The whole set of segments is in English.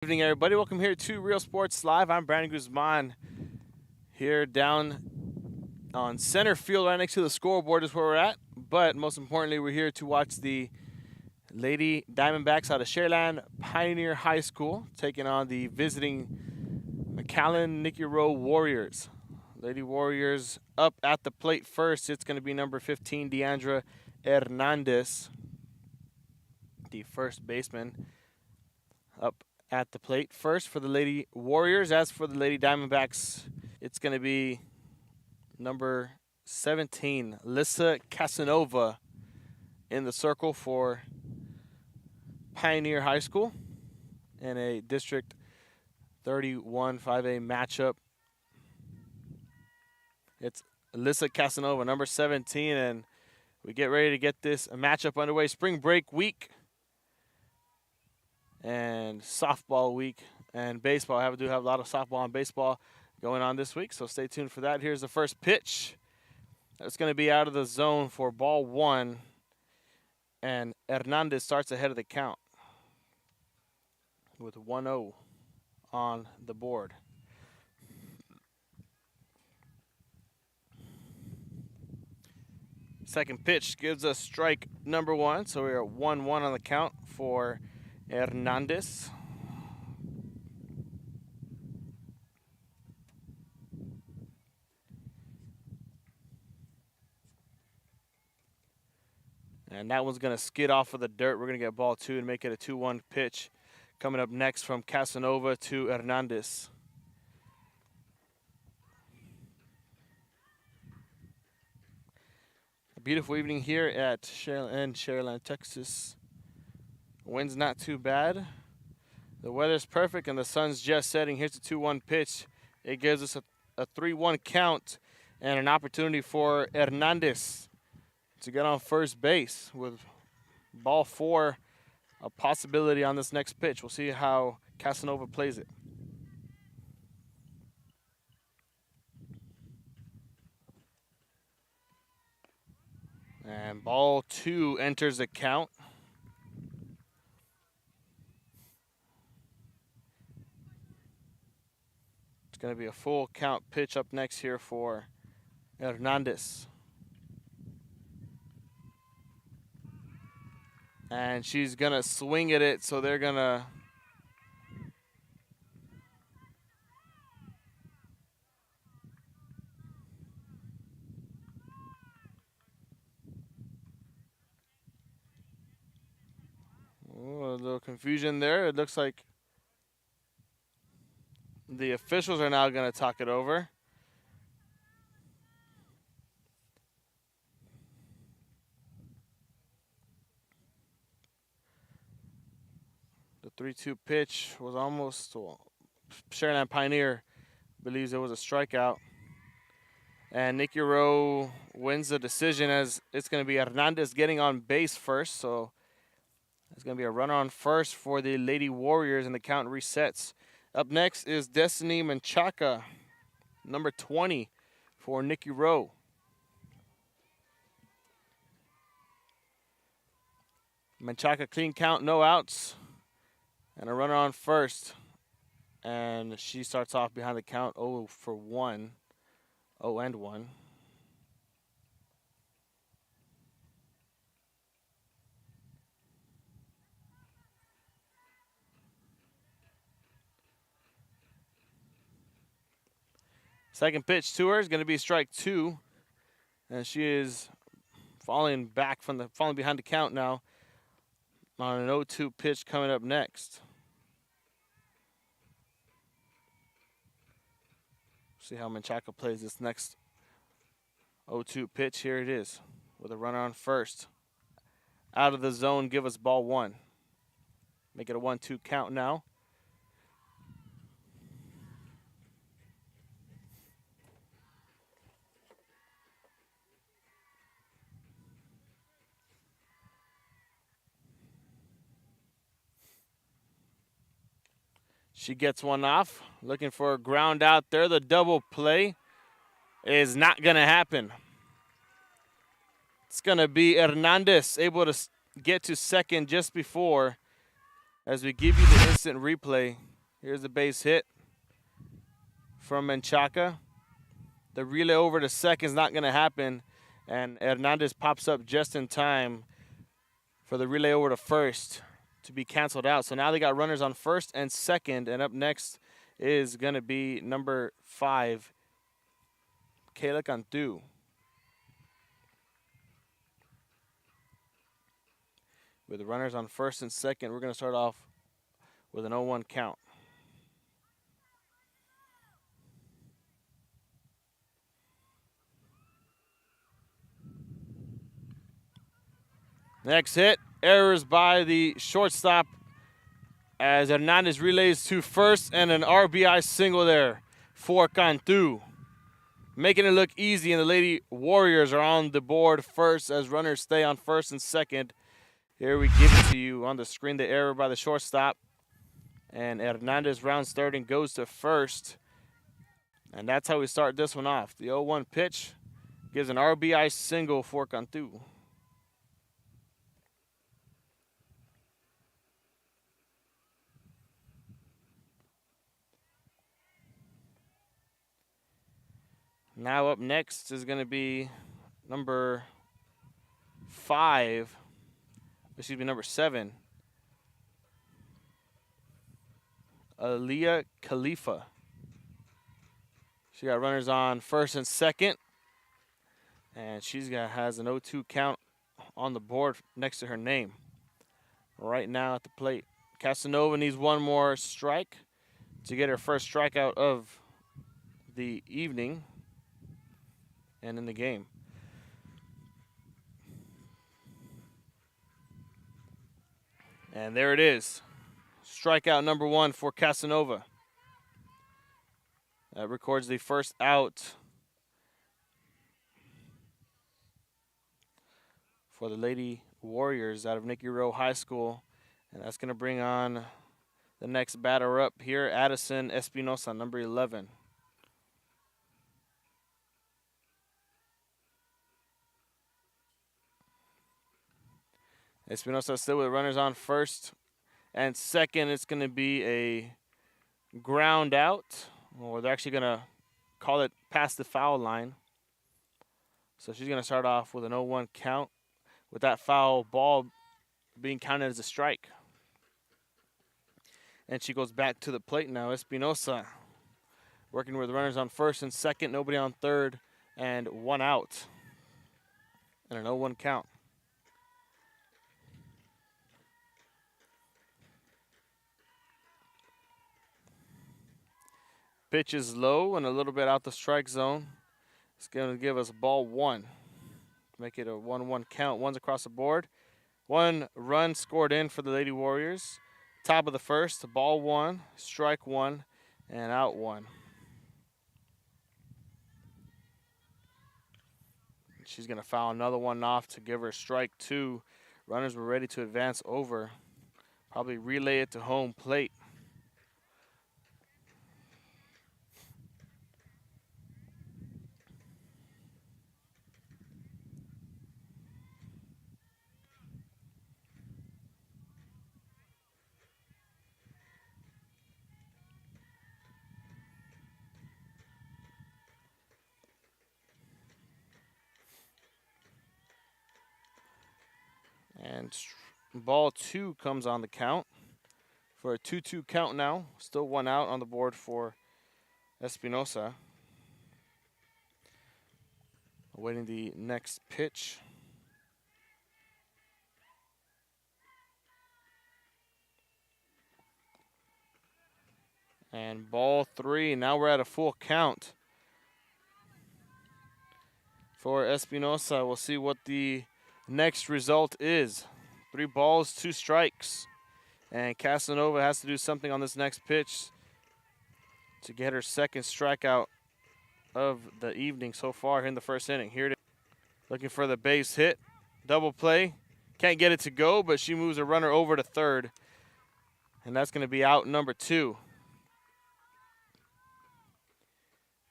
Evening, everybody. Welcome here to Real Sports Live. I'm Brandon Guzman here down on center field right next to the scoreboard is where we're at. But most importantly, we're here to watch the Lady Diamondbacks out of Sharyland Pioneer High School taking on the visiting McAllen Rowe Warriors. Lady Warriors up at the plate first. It's going to be number 15, Deandra Hernandez, the first baseman, up at the plate first for the Lady Warriors. As for the Lady Diamondbacks, it's going to be number 17, Lissa Casanova, in the circle for Pioneer High School in a District 31 5A matchup. It's Lissa Casanova, number 17, and we get ready to get this matchup underway. Spring break week and softball week and baseball. I do have a lot of softball and baseball going on this week, so stay tuned for that. Here's the first pitch. It's going to be out of the zone for ball one, and Hernandez starts ahead of the count with 1-0 on the board. Second pitch gives us strike number one, so we are 1-1 on the count for Hernandez. And that one's going to skid off of the dirt. We're going to get ball two and make it a 2-1 pitch. Coming up next from Casanova to Hernandez. A beautiful evening here at Sharyland, Texas. Wind's not too bad. The weather's perfect and the sun's just setting. Here's the 2-1 pitch. It gives us a 3-1 count and an opportunity for Hernandez to get on first base with ball four, a possibility on this next pitch. We'll see how Casanova plays it. And ball two enters the count. It's going to be a full count pitch up next here for Hernandez. And she's going to swing at it, so they're going to a little confusion there. It looks like the officials are now going to talk it over. The 3-2 pitch was almost, well, Sharyland Pioneer believes it was a strikeout. And Rowe wins the decision as it's going to be Hernandez getting on base first. So it's going to be a runner on first for the Lady Warriors, and the count resets. Up next is Destiny Menchaca, number 20 for Rowe. Menchaca clean count, no outs, and a runner on first. And she starts off behind the count 0-1. 0-1. Second pitch to her is going to be strike two. And she is falling behind the count now on an 0-2 pitch coming up next. See how Menchaca plays this next 0-2 pitch. Here it is with a runner on first. Out of the zone, give us ball one. Make it a 1-2 count now. She gets one off, looking for a ground out there. The double play is not going to happen. It's going to be Hernandez able to get to second just before, as we give you the instant replay. Here's the base hit from Menchaca. The relay over to second is not going to happen, and Hernandez pops up just in time for the relay over to first to be canceled out. So now they got runners on first and second, and up next is going to be number 5, Kayla Cantu. With the runners on first and second, we're going to start off with an 0-1 count. Next hit, errors by the shortstop as Hernandez relays to first, and an RBI single there for Cantu. Making it look easy, and the Lady Warriors are on the board first as runners stay on first and second. Here we give it to you on the screen, the error by the shortstop. And Hernandez rounds third and goes to first. And that's how we start this one off. The 0-1 pitch gives an RBI single for Cantu. Now up next is going to be number 7, Aliyah Khalifa. She got runners on first and second, and has an 0-2 count on the board next to her name right now at the plate. Casanova needs one more strike to get her first strikeout of the evening and in the game. And there it is. Strikeout number 1 for Casanova. That records the first out for the Lady Warriors out of Nicky Rowe High School. And that's going to bring on the next batter up here, Addison Espinosa, number 11. Espinosa still with runners on first and second. It's going to be a ground out, or they're actually going to call it past the foul line. So she's going to start off with an 0-1 count with that foul ball being counted as a strike. And she goes back to the plate now. Espinosa working with runners on first and second, nobody on third, and 1 out. And an 0-1 count. Pitch is low and a little bit out the strike zone. It's going to give us ball 1. Make it a 1-1 count. One's across the board. 1 run scored in for the Lady Warriors. Top of the first, ball 1, strike 1, and out 1. She's going to foul another one off to give her strike 2. Runners were ready to advance over. Probably relay it to home plate. And ball 2 comes on the count for a 2-2 count now. Still 1 out on the board for Espinosa. Awaiting the next pitch. And ball 3. Now we're at a full count for Espinosa. We'll see what the next result is. 3 balls, 2 strikes. And Casanova has to do something on this next pitch to get her second strikeout of the evening so far here in the first inning. Here it is. Looking for the base hit. Double play. Can't get it to go, but she moves a runner over to third. And that's going to be out number 2.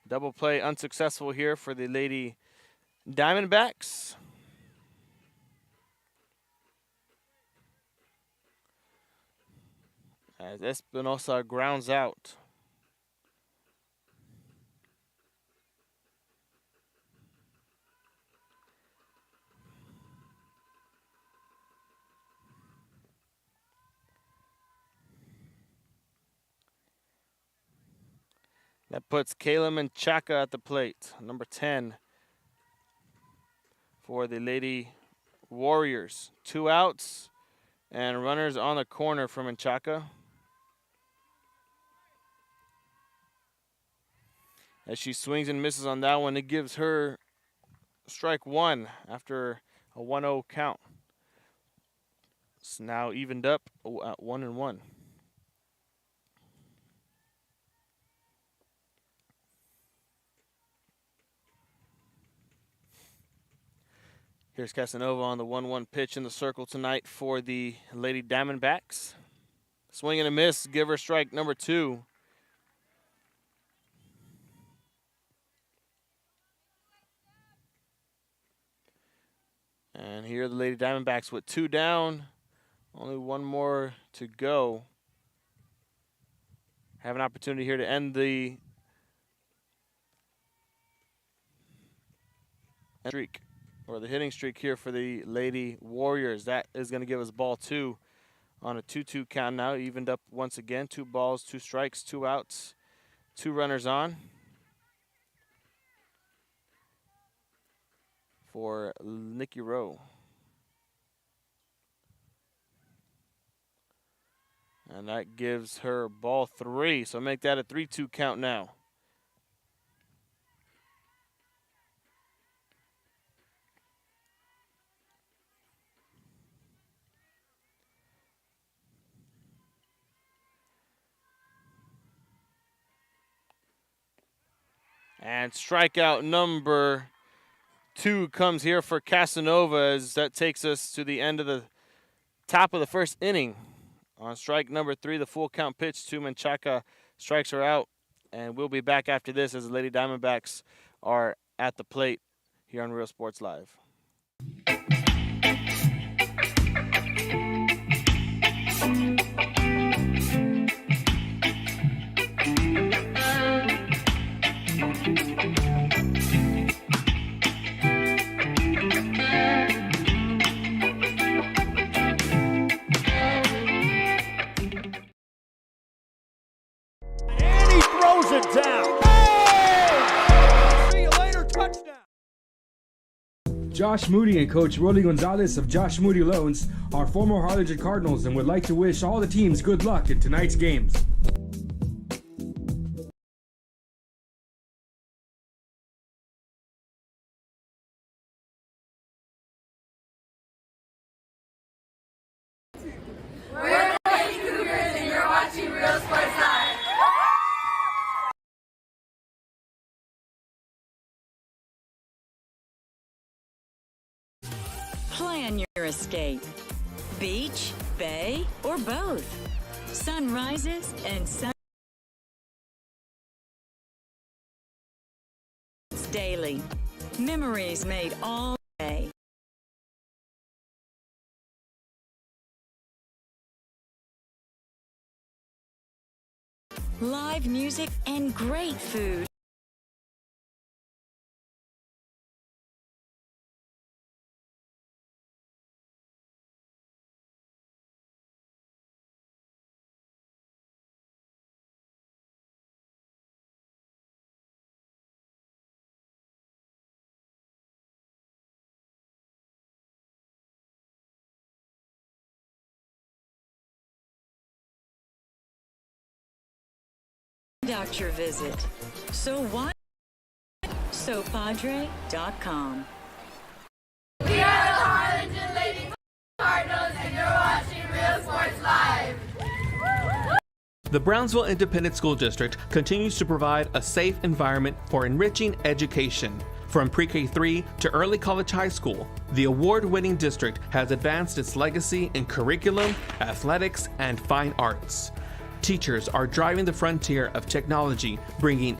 Double play unsuccessful here for the Lady Diamondbacks. as Espinosa grounds out. That puts Caleb Menchaca at the plate, number 10 for the Lady Warriors. 2 outs and runners on the corner for Menchaca. As she swings and misses on that one, it gives her strike 1 after a 1-0 count. It's now evened up at 1-1. Here's Casanova on the 1-1 pitch in the circle tonight for the Lady Diamondbacks. Swing and a miss, give her strike number 2. And here are the Lady Diamondbacks with 2 down. Only 1 more to go. Have an opportunity here to end the streak, or the hitting streak here for the Lady Warriors. That is going to give us ball 2 on a 2-2 count now. Evened up once again. 2 balls, 2 strikes, 2 outs, 2 runners on for Nikki Rowe. And that gives her ball 3. So make that a 3-2 count now. And strikeout number 2 comes here for Casanova, as that takes us to the end of the top of the first inning. On strike number 3, the full count pitch to Menchaca strikes her out. And we'll be back after this as the Lady Diamondbacks are at the plate here on Real Sports Live. It down. Oh! See you later, touchdown. Josh Moody and Coach Rolly Gonzalez of Josh Moody Loans are former Harlingen Cardinals and would like to wish all the teams good luck in tonight's games. We're the Lady Cougars and you're watching Real Sports Live. Plan your escape. Beach, bay, or both. Sunrises and sun daily. Memories made all day. Live music and great food. Conduct your visit. So why? SoPadre.com. We are the Harlingen Lady Cardinals and you're watching Real Sports Live. The Brownsville Independent School District continues to provide a safe environment for enriching education. From pre-K3 to early college high school, the award-winning district has advanced its legacy in curriculum, athletics, and fine arts. Teachers are driving the frontier of technology, bringing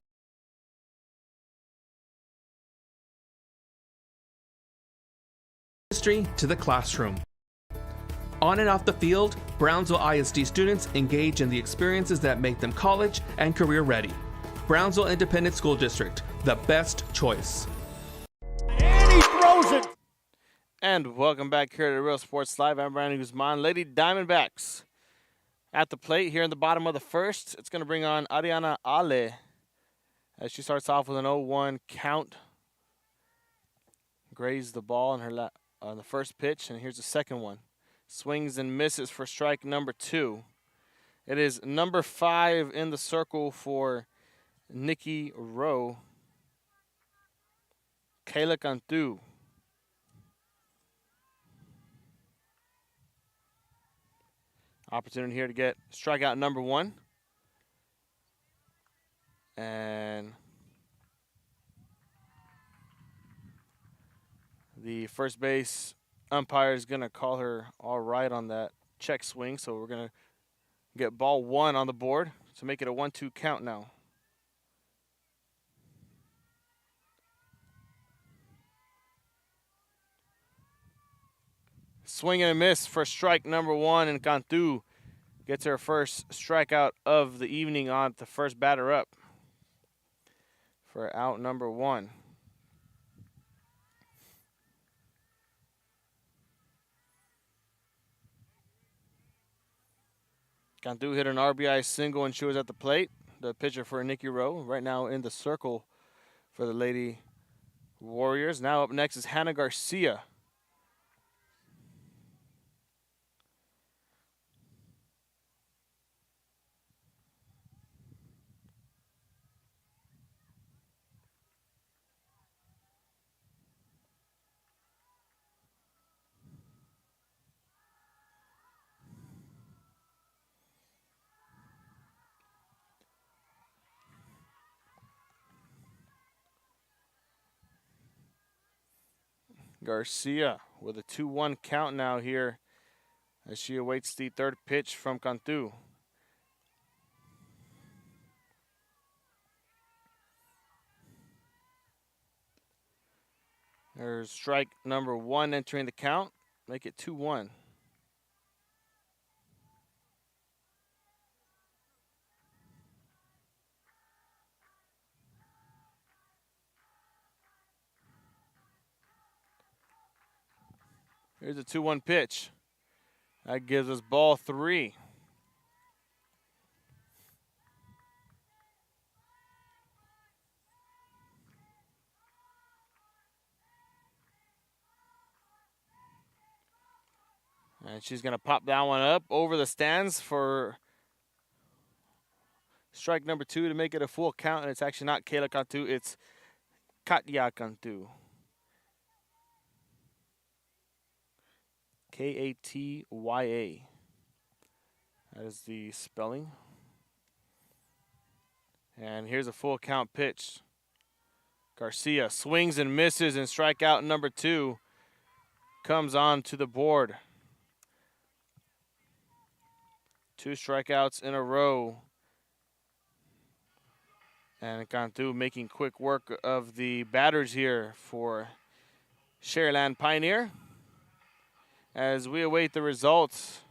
history to the classroom. On and off the field, Brownsville ISD students engage in the experiences that make them college and career ready. Brownsville Independent School District, the best choice. And he throws it. And welcome back here to Real Sports Live. I'm Brandon Guzman. Lady Diamondbacks at the plate here in the bottom of the first. It's going to bring on Ariana Ale as she starts off with an 0-1 count. Grazed the ball on the first pitch, and here's the second one. Swings and misses for strike number 2. It is number 5 in the circle for Nikki Rowe. Kayla Cantu. Opportunity here to get strikeout number 1. And the first base umpire is going to call her all right on that check swing. So we're going to get ball 1 on the board to make it a 1-2 count now. Swing and a miss for strike number 1, and Cantu gets her first strikeout of the evening on the first batter up for out number 1. Cantu hit an RBI single when she was at the plate. The pitcher for Nikki Rowe right now in the circle for the Lady Warriors. Now up next is Hannah Garcia. Garcia with a 2-1 count now here as she awaits the third pitch from Cantu. There's strike number 1 entering the count. Make it 2-1. Here's a 2-1 pitch. That gives us ball 3. And she's going to pop that one up over the stands for strike number 2 to make it a full count. And it's actually not Kayla Cantu, it's Katya Cantu. Katya. That is the spelling. And here's a full count pitch. Garcia swings and misses, and strikeout number 2 comes on to the board. 2 strikeouts in a row. And Cantu making quick work of the batters here for Sharyland Pioneer. As we await the results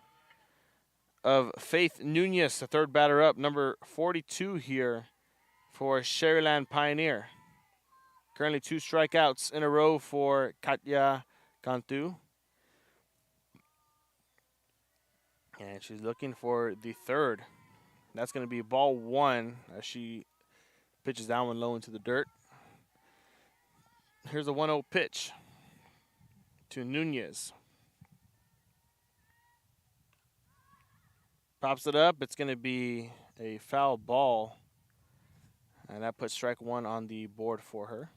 of Faith Nunez, the third batter up, number 42 here for Sharyland Pioneer. Currently 2 strikeouts in a row for Katya Cantu. And she's looking for the third. That's going to be ball 1 as she pitches down one low into the dirt. Here's a 1-0 pitch to Nunez. Pops it up. It's going to be a foul ball. And that puts strike 1 on the board for her.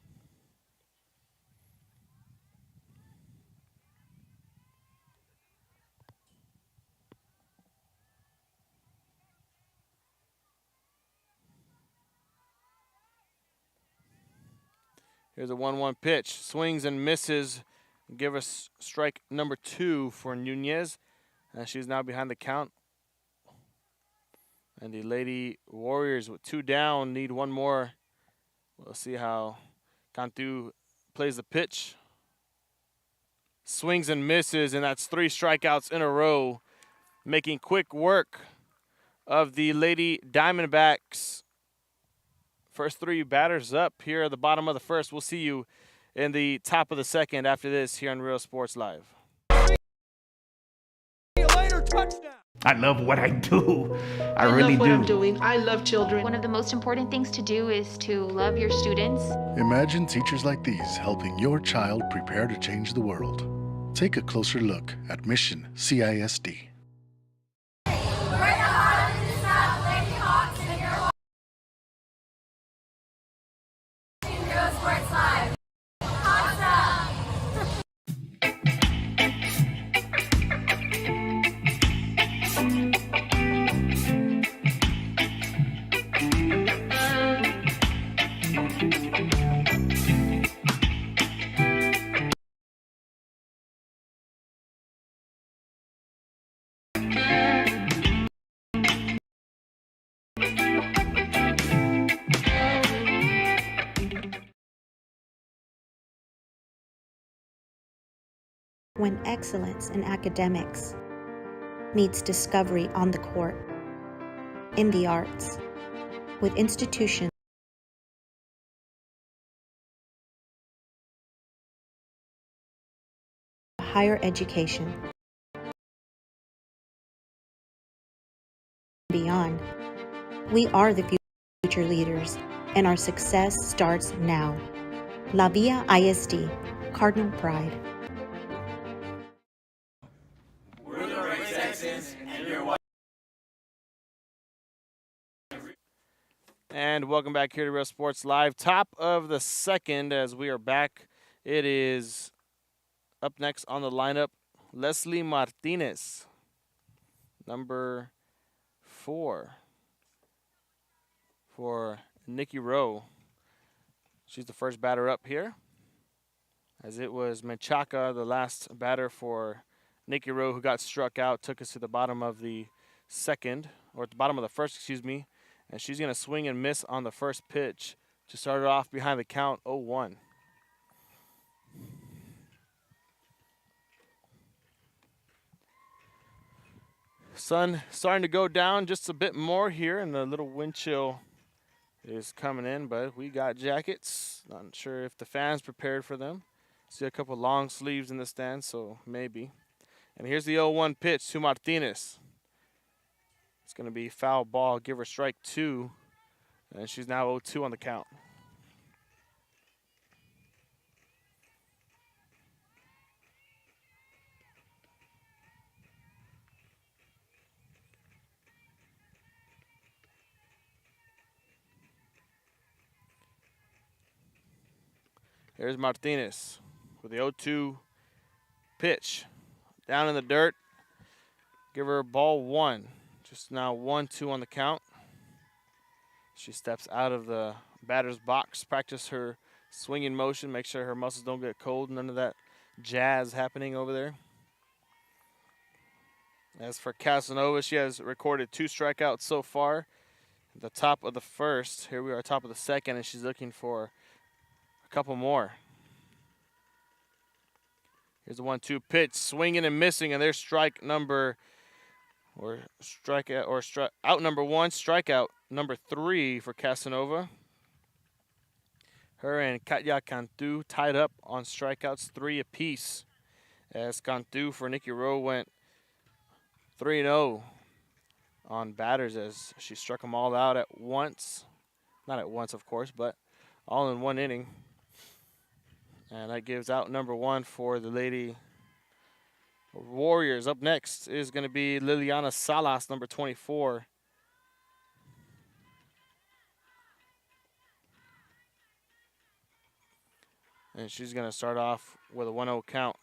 Here's a 1-1 pitch. Swings and misses. Give us strike number 2 for Nunez. And she's now behind the count. And the Lady Warriors with 2 down need 1 more. We'll see how Cantu plays the pitch. swings and misses, and that's 3 strikeouts in a row, making quick work of the Lady Diamondbacks. First 3 batters up here at the bottom of the first. We'll see you in the top of the second after this here on Real Sports Live. I love what I do. I really love what I'm do. doing. I love children. One of the most important things to do is to love your students. Imagine teachers like these helping your child prepare to change the world. Take a closer look at Mission CISD. We're the Harlingen South Lady Hawks, and you're watching Real Sports Live. Hawks up! When excellence in academics meets discovery on the court, in the arts, with institutions of higher education, beyond, we are the future leaders, and our success starts now. La Villa ISD, Cardinal Pride. And welcome back here to Real Sports Live. Top of the second as we are back. It is up next on the lineup, Leslie Martinez, number 4 for Nikki Rowe. She's the first batter up here, as it was Menchaca, the last batter for Nikki Rowe, who got struck out, took us to the bottom of the second, or at the bottom of the first, excuse me. And she's going to swing and miss on the first pitch to start it off behind the count 0-1. Sun starting to go down just a bit more here, and the little wind chill is coming in, but we got jackets. Not sure if the fans prepared for them. See a couple long sleeves in the stands, so maybe. And here's the 0-1 pitch to Martinez. It's going to be foul ball, give her strike 2, and she's now 0-2 on the count. Here's Martinez with the 0-2 pitch. Down in the dirt. Give her ball 1. Just now 1-2 on the count. She steps out of the batter's box, practice her swinging motion, make sure her muscles don't get cold, none of that jazz happening over there. As for Casanova, she has recorded 2 strikeouts so far. At the top of the first, here we are, top of the second, and she's looking for a couple more. Here's the 1-2 pitch, swinging and missing, and there's strike number, or strikeout, or out number 1, strikeout number 3 for Casanova. Her and Katya Cantu tied up on strikeouts, 3 apiece, as Cantu for Nikki Rowe went 3-0 on batters as she struck them all out at once. Not at once, of course, but all in one inning. And that gives out number 1 for the Lady Warriors. Up next is going to be Liliana Salas, number 24. And she's going to start off with a 1-0 count.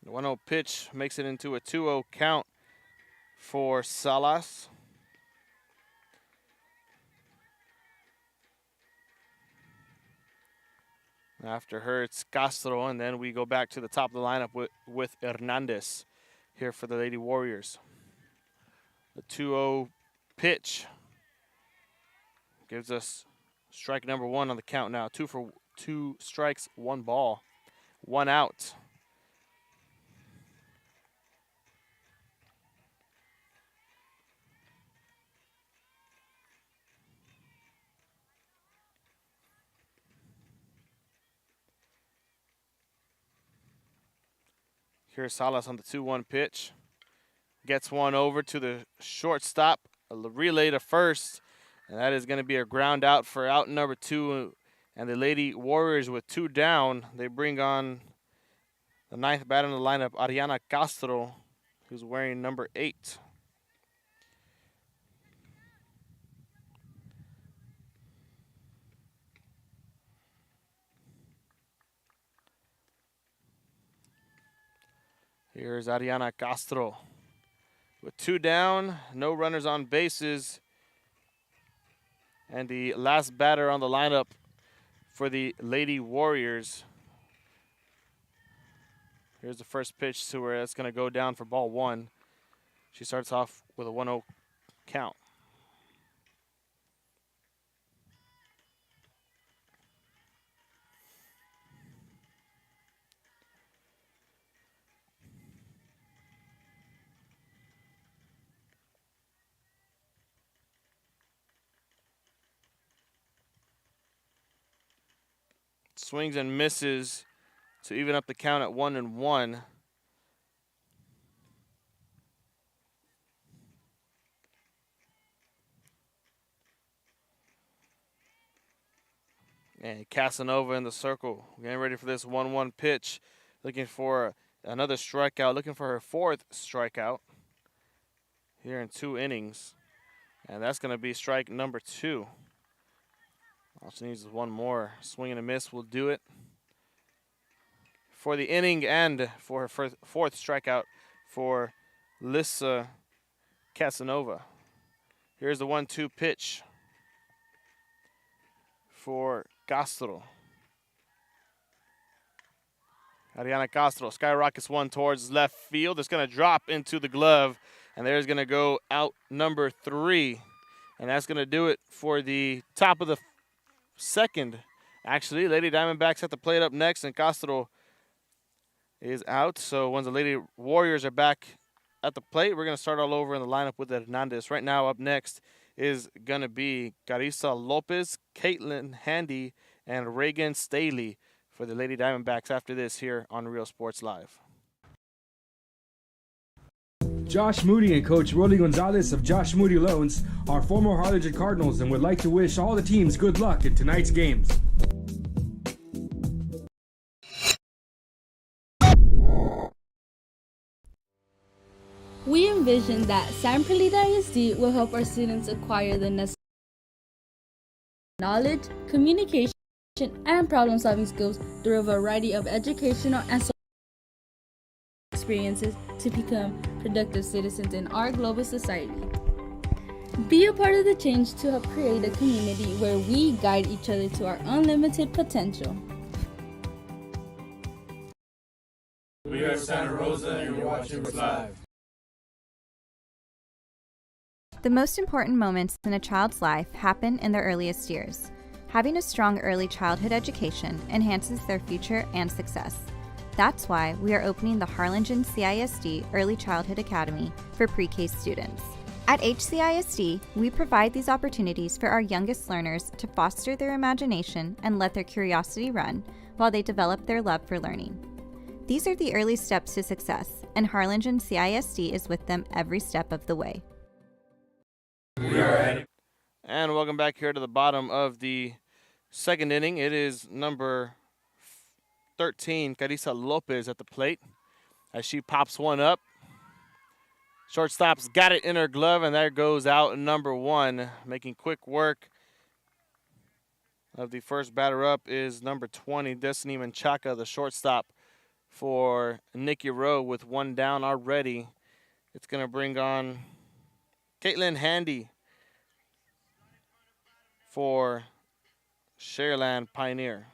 The 1-0 pitch makes it into a 2-0 count for Salas. After her, it's Castro, and then we go back to the top of the lineup with Hernandez here for the Lady Warriors. The 2-0 pitch gives us strike number 1 on the count now. 2 strikes, 1 ball, 1 out. Here's Salas on the 2-1 pitch. Gets one over to the shortstop, a relay to first, and that is going to be a ground out for out number 2. And the Lady Warriors with 2 down, they bring on the 9th batter in the lineup, Ariana Castro, who's wearing number 8. Here's Ariana Castro. With 2 down, no runners on bases. And the last batter on the lineup for the Lady Warriors. Here's the first pitch to her. That's going to go down for ball 1. She starts off with a 1-0 count. Swings and misses to even up the count at 1-1. And Casanova in the circle, getting ready for this 1-1 pitch, looking for another strikeout, looking for her 4th strikeout here in 2 innings. And that's going to be strike number 2. All she needs is 1 more. Swing and a miss will do it for the inning and for her 4th strikeout for Lissa Casanova. Here's the 1-2 pitch for Castro. Ariana Castro skyrockets one towards left field. It's going to drop into the glove, and there's going to go out number 3. And that's going to do it for the top of the 2nd. Actually, Lady Diamondbacks have to play it up next, and Castro is out. So once the Lady Warriors are back at the plate, we're going to start all over in the lineup with Hernandez. Right now, up next is going to be Carissa Lopez, Caitlin Handy, and Reagan Staley for the Lady Diamondbacks after this here on Real Sports Live. Josh Moody and Coach Rolly Gonzalez of Josh Moody Loans are former Harlingen Cardinals and would like to wish all the teams good luck in tonight's games. We envision that San Perlita ISD will help our students acquire the necessary knowledge, communication, and problem-solving skills through a variety of educational and social experiences to become productive citizens in our global society. Be a part of the change to help create a community where we guide each other to our unlimited potential. We are Santa Rosa and you're watching Live. The most important moments in a child's life happen in their earliest years. Having a strong early childhood education enhances their future and success. That's why we are opening the Harlingen CISD Early Childhood Academy for pre-K students. At HCISD, we provide these opportunities for our youngest learners to foster their imagination and let their curiosity run while they develop their love for learning. These are the early steps to success, and Harlingen CISD is with them every step of the way. And welcome back here to the bottom of the 2nd inning. It is number 13, Carissa Lopez at the plate as she pops one up. Shortstop's got it in her glove, and there goes out number 1. Making quick work of the first batter up is number 20, Destiny Menchaca, the shortstop for Nikki Rowe with 1 down already. It's going to bring on Caitlin Handy for Sharyland Pioneer.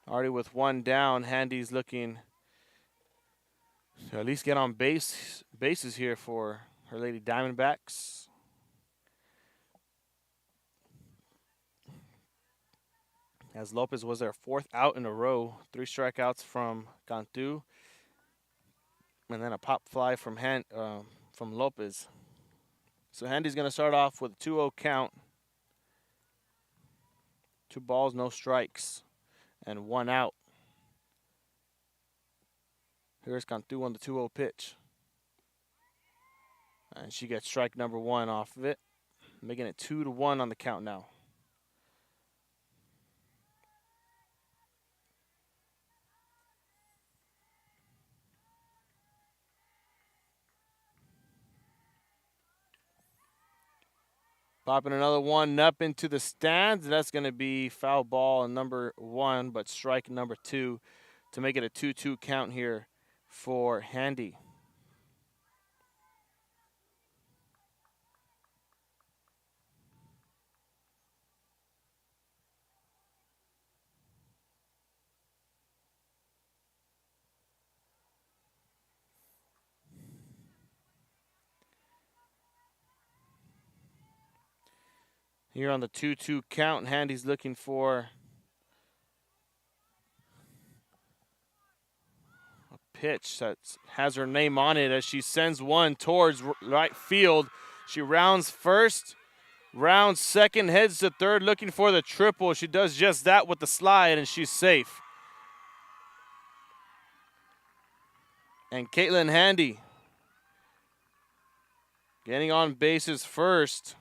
Already with one down, Handy's looking to at least get on bases here for her Lady Diamondbacks. As Lopez was their 4th out in a row, 3 strikeouts from Cantu, and then a pop fly from Lopez. So Handy's going to start off with a 2-0 count. 2 balls, no strikes, and 1 out. Here's Cantu on the 2-0 pitch. And she gets strike number 1 off of it, making it 2-1 on the count now. Popping another one up into the stands. That's going to be foul ball number 1, but strike number 2 to make it a 2-2 count here for Handy. Here on the 2-2 count, Handy's looking for a pitch that has her name on it as she sends one towards right field. She rounds first, rounds second, heads to third, looking for the triple. She does just that with the slide, and she's safe. And Caitlin Handy getting on bases first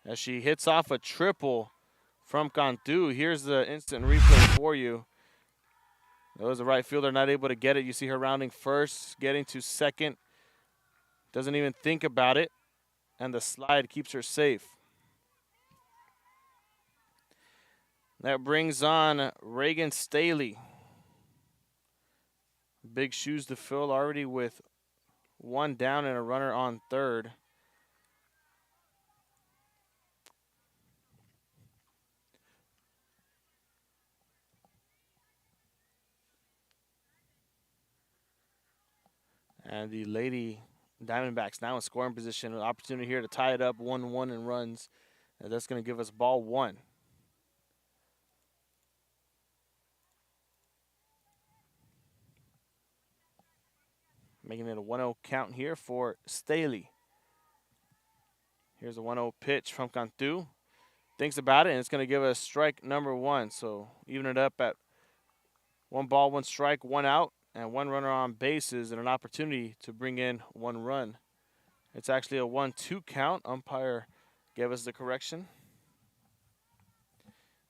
as she hits off a triple from Cantu. Here's the instant replay for you. That was the right fielder not able to get it. You see her rounding first, getting to second. Doesn't even think about it. And the slide keeps her safe. That brings on Reagan Staley. Big shoes to fill already with 1 down and a runner on third. And the Lady Diamondbacks now in scoring position. An opportunity here to tie it up 1-1 in runs. And that's going to give us ball 1. Making it a 1-0 count here for Staley. Here's a 1-0 pitch from Cantu. Thinks about it, and it's going to give us strike number 1. So even it up at 1 ball, 1 strike, 1 out. And 1 runner on bases and an opportunity to bring in 1 run. It's actually a 1-2 count. Umpire gave us the correction.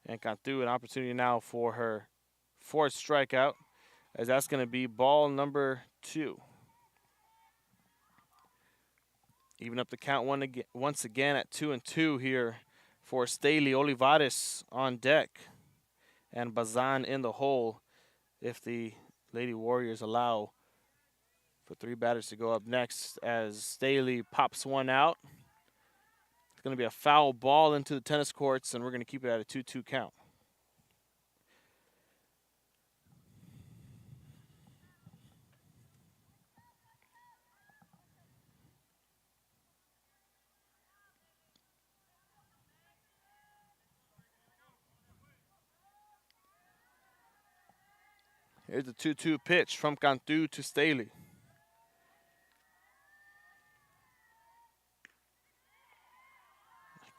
And Cantu an opportunity now for her 4th strikeout, as that's going to be ball number 2. Even up the count once again at 2-2 here for Staley. Olivares on deck and Bazan in the hole if the Lady Warriors allow for 3 batters to go up next as Staley pops 1 out. It's going to be a foul ball into the tennis courts, and we're going to keep it at a 2-2 count. Here's the 2-2 pitch from Cantu to Staley.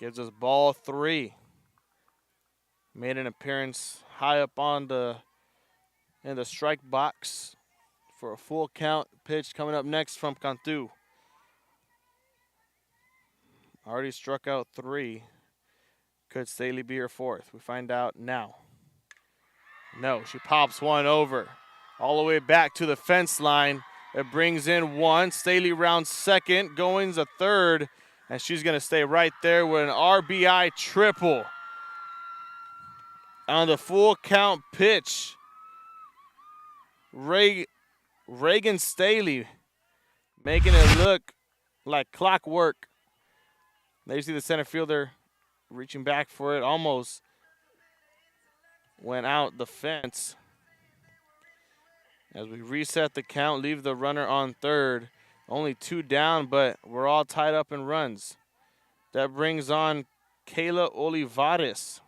Gives us ball 3. Made an appearance high up on in the strike box for a full count. Pitch coming up next from Cantu. Already struck out 3. Could Staley be her 4th? We find out now. No, she pops 1 over. All the way back to the fence line. It brings in 1. Staley rounds second, Goings a third, and she's going to stay right there with an RBI triple. On the full count pitch, Reagan Staley making it look like clockwork. There you see the center fielder reaching back for it, almost went out the fence. As we reset the count, leave the runner on third. Only 2 down, but we're all tied up in runs. That brings on Kayla Olivares.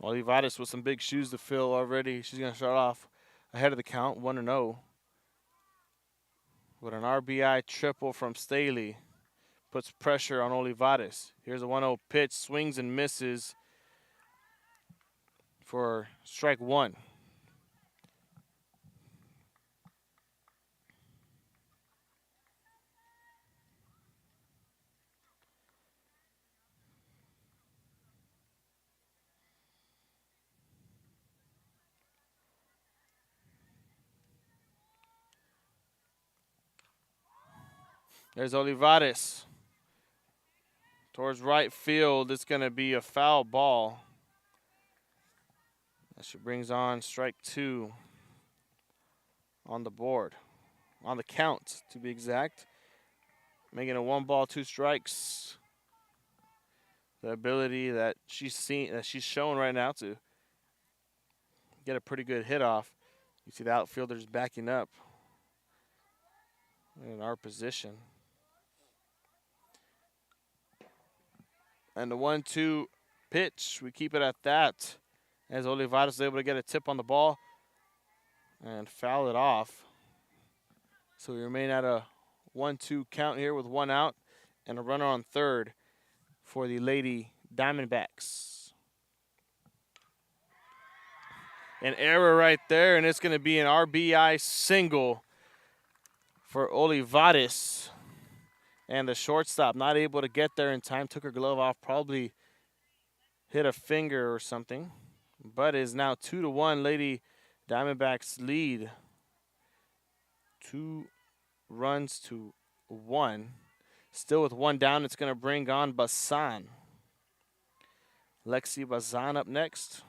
Olivares with some big shoes to fill already. She's going to start off ahead of the count, 1-0. With an RBI triple from Staley. Puts pressure on Olivares. Here's a 1-0 pitch, swings and misses for strike 1. There's Olivares. Towards right field, it's going to be a foul ball. That she brings on strike 2 on the board. On the count, to be exact. Making a 1 ball, 2 strikes. The ability that she's showing right now to get a pretty good hit off. You see the outfielders backing up in our position. And the 1-2 pitch, we keep it at that. As Olivares is able to get a tip on the ball and foul it off. So we remain at a 1-2 count here with 1 out and a runner on third for the Lady Diamondbacks. An error right there, and it's going to be an RBI single for Olivares. And the shortstop not able to get there in time, took her glove off, probably hit a finger or something. But is now 2-1 Lady Diamondbacks lead. 2 runs to 1. Still with 1 down, it's going to bring on Basan. Lexi Bazan up next.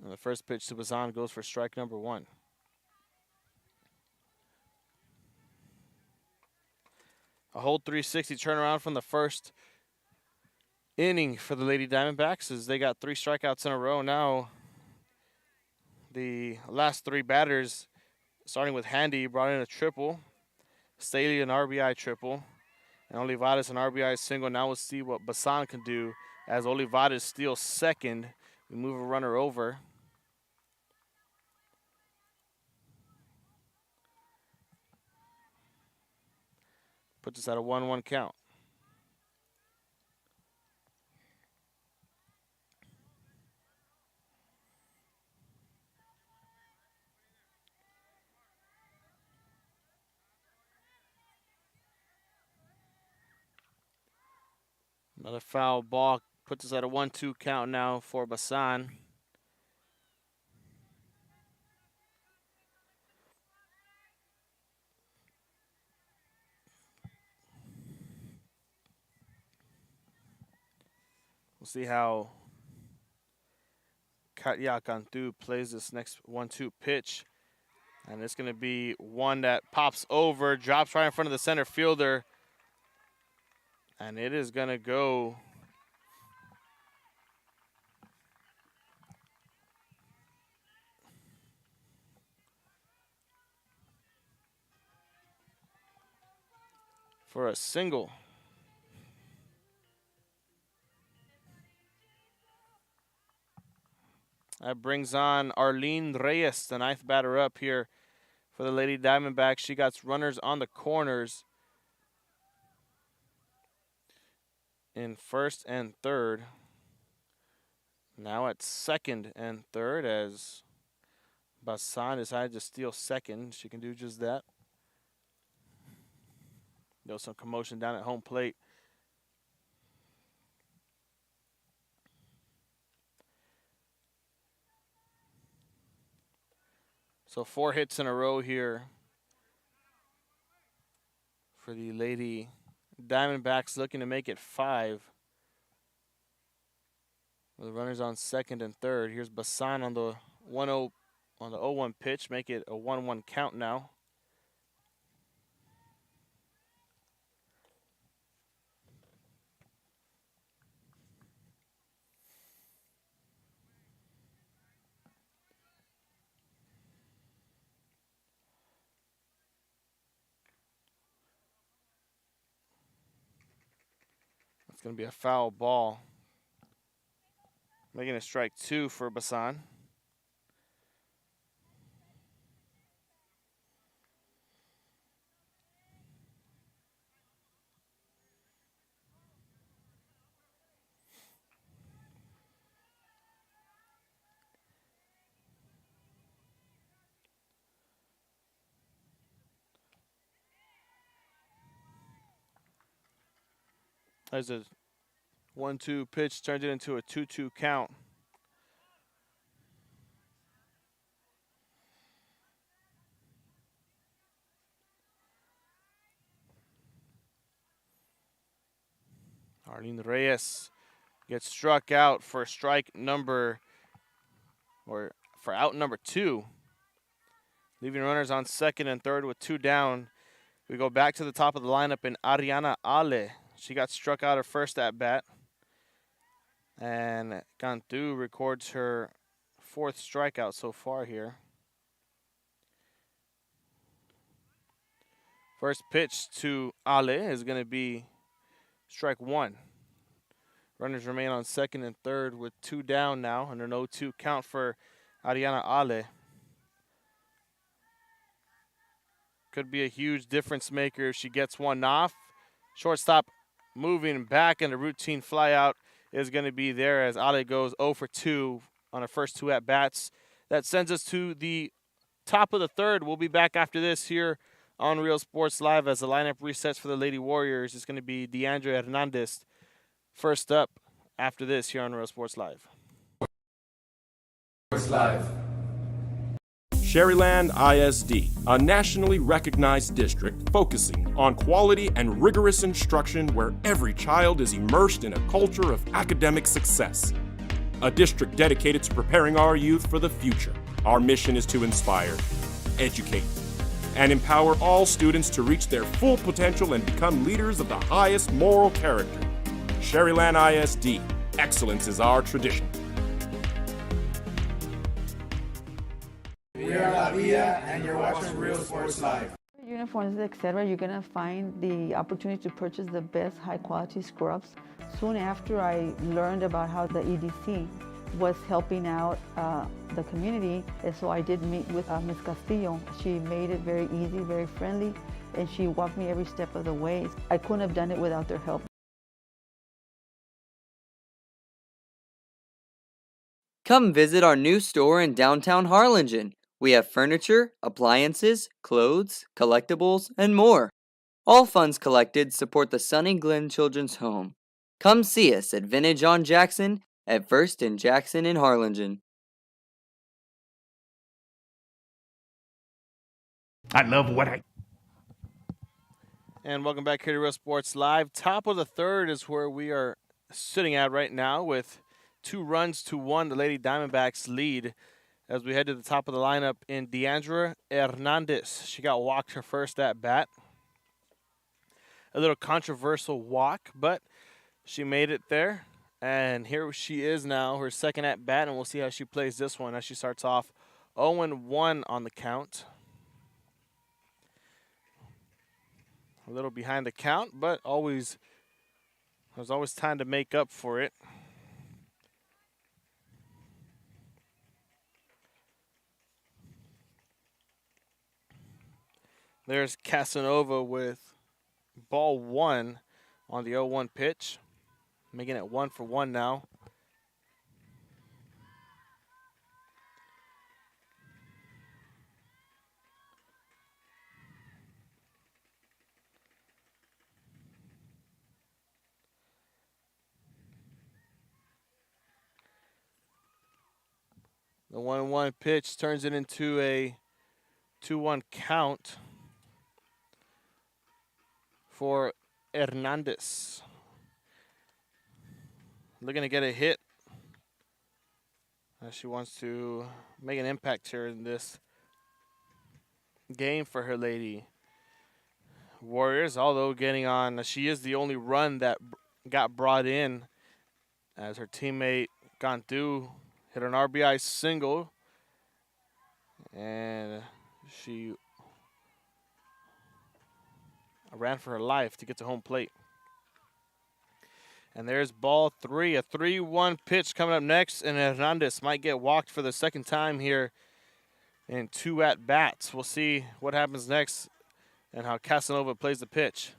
And the first pitch to Bazan goes for strike number 1. A whole 360 turnaround from the first inning for the Lady Diamondbacks as they got 3 strikeouts in a row. Now the last 3 batters, starting with Handy, brought in a triple. Staley an RBI triple. And Olivares an RBI single. Now we'll see what Basan can do as Olivares steals second. We move a runner over. Puts us at a 1-1 count. Another foul ball puts us at a 1-2 count now for Basan. We'll see how Katya Cantu plays this next 1-2 pitch. And it's going to be one that pops over, drops right in front of the center fielder. And it is going to go for a single. That brings on Arlene Reyes, the 9th batter up here for the Lady Diamondbacks. She got runners on the corners in first and third. Now at second and third as Basan decided to steal second. She can do just that. There was some commotion down at home plate. So 4 hits in a row here for the Lady Diamondbacks, looking to make it 5. The runners on second and third. Here's Basan on the 1-0 on the 0-1 pitch. Make it a 1-1 count now. It's going to be a foul ball. Making a strike 2 for Basan. There's a 1-2 pitch, turned it into a 2-2 count. Arlene Reyes gets struck out for strike number, or for out number 2. Leaving runners on second and third with 2 down. We go back to the top of the lineup in Ariana Ale. She got struck out her first at bat. And Cantu records her 4th strikeout so far here. First pitch to Ale is going to be strike 1. Runners remain on second and third with 2 down now and an 0-2 count for Ariana Ale. Could be a huge difference maker if she gets one off. Shortstop moving back, and a routine flyout is going to be there as Ale goes 0 for 2 on her first 2 at-bats. That sends us to the top of the third. We'll be back after this here on Real Sports Live as the lineup resets for the Lady Warriors. It's going to be Deandra Hernandez first up after this here on Real Sports Live. Sharyland ISD, a nationally recognized district focusing on quality and rigorous instruction where every child is immersed in a culture of academic success. A district dedicated to preparing our youth for the future. Our mission is to inspire, educate, and empower all students to reach their full potential and become leaders of the highest moral character. Sharyland ISD, excellence is our tradition. We are La Via, and you're watching Real Sports Live. Uniforms, etc., you're going to find the opportunity to purchase the best high-quality scrubs. Soon after I learned about how the EDC was helping out the community, and so I did meet with Ms. Castillo. She made it very easy, very friendly, and she walked me every step of the way. I couldn't have done it without their help. Come visit our new store in downtown Harlingen. We have furniture, appliances, clothes, collectibles, and more. All funds collected support the Sunny Glen Children's Home. Come see us at Vintage on Jackson at First and Jackson in Harlingen. I love what I... And welcome back here to Real Sports Live. Top of the third is where we are sitting at right now with 2 runs to 1. The Lady Diamondbacks lead as we head to the top of the lineup in Deandra Hernandez. She got walked her first at bat. A little controversial walk, but she made it there. And here she is now, her second at bat, and we'll see how she plays this one as she starts off 0-1 on the count. A little behind the count, but there's always time to make up for it. There's Casanova with ball 1 on the 0-1 pitch, making it 1 for 1 now. The 1-1 pitch turns it into a 2-1 count for Hernandez. Looking to get a hit She wants to make an impact here in this game for her Lady Warriors, although getting on, she is the only run that got brought in as her teammate Gantu hit an RBI single, and she ran for her life to get to home plate. And there's ball 3, a 3-1 pitch coming up next, and Hernandez might get walked for the second time here in 2 at-bats. We'll see what happens next and how Casanova plays the pitch.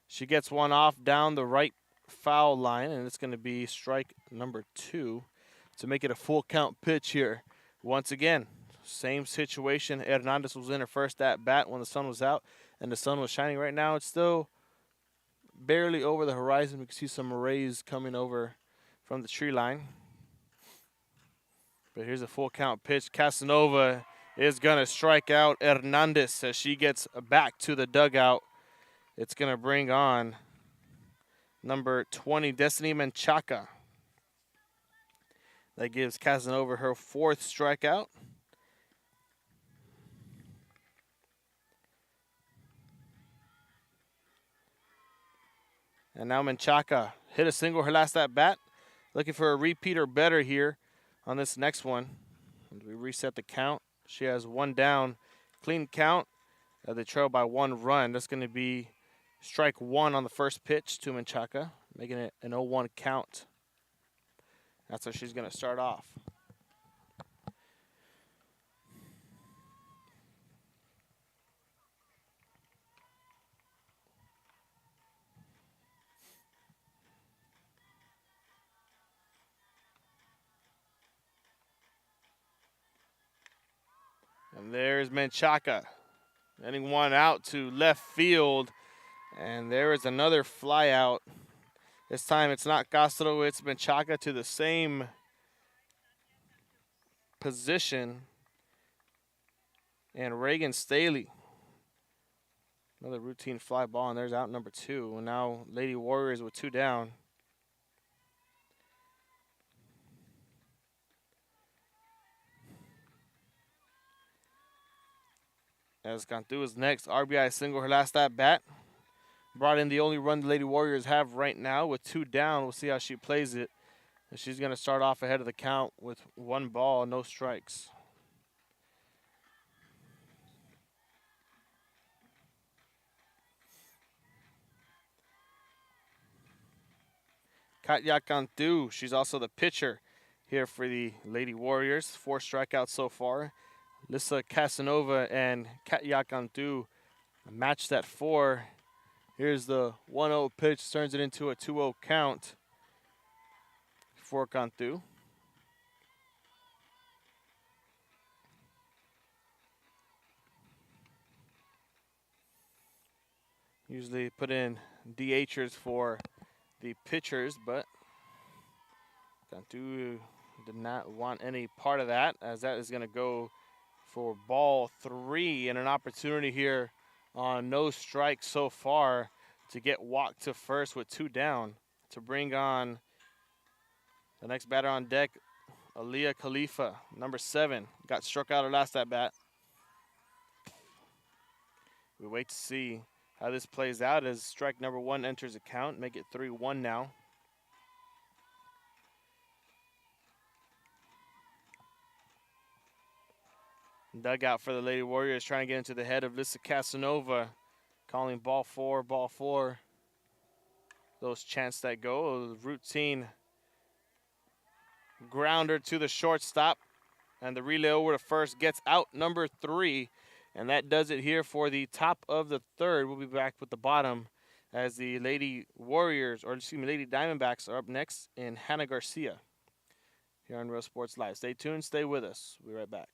She gets one off down the right foul line, and it's going to be strike number 2 to make it a full count pitch here. Once again, same situation. Hernandez was in her first at-bat when the sun was out, and the sun was shining. Right now, it's still barely over the horizon. We can see some rays coming over from the tree line. But here's a full count pitch. Casanova is going to strike out Hernandez as she gets back to the dugout. It's going to bring on number 20, Destiny Menchaca. That gives Casanova her 4th strikeout. And now Menchaca hit a single her last at bat. Looking for a repeat or better here on this next one. As we reset the count, she has 1 down. Clean count. They trail by 1 run. That's going to be strike 1 on the first pitch to Menchaca, making it an 0-1 count. That's how she's going to start off. And there's Menchaca, getting one out to left field. And there is another fly out. This time it's not Castro, it's Menchaca to the same position. And Reagan Staley. Another routine fly ball, and there's out number 2. And now Lady Warriors with 2 down. As Cantu is next, RBI single her last at bat. Brought in the only run the Lady Warriors have right now with 2 down. We'll see how she plays it. And she's going to start off ahead of the count with 1 ball, no strikes. Katya Cantu, she's also the pitcher here for the Lady Warriors. 4 strikeouts so far. Lisa Casanova and Katya Cantu matched at 4. Here's the 1-0 pitch, turns it into a 2-0 count for Cantu. Usually put in DHers for the pitchers, but Cantu did not want any part of that, as that is going to go for ball 3, and an opportunity here on no strikes so far to get walked to first with 2 down to bring on the next batter on deck, Aliyah Khalifa, number 7. Got struck out her last at bat. We wait to see how this plays out as strike number 1 enters the count, make it 3-1 now. Dugout for the Lady Warriors trying to get into the head of Lisa Casanova, calling ball 4, ball 4. Those chants that go, routine grounder to the shortstop, and the relay over to first gets out number 3, and that does it here for the top of the 3rd. We'll be back with the bottom as the Lady Warriors, or excuse me, Lady Diamondbacks are up next in Hannah Garcia here on Real Sports Live. Stay tuned, stay with us. We'll be right back.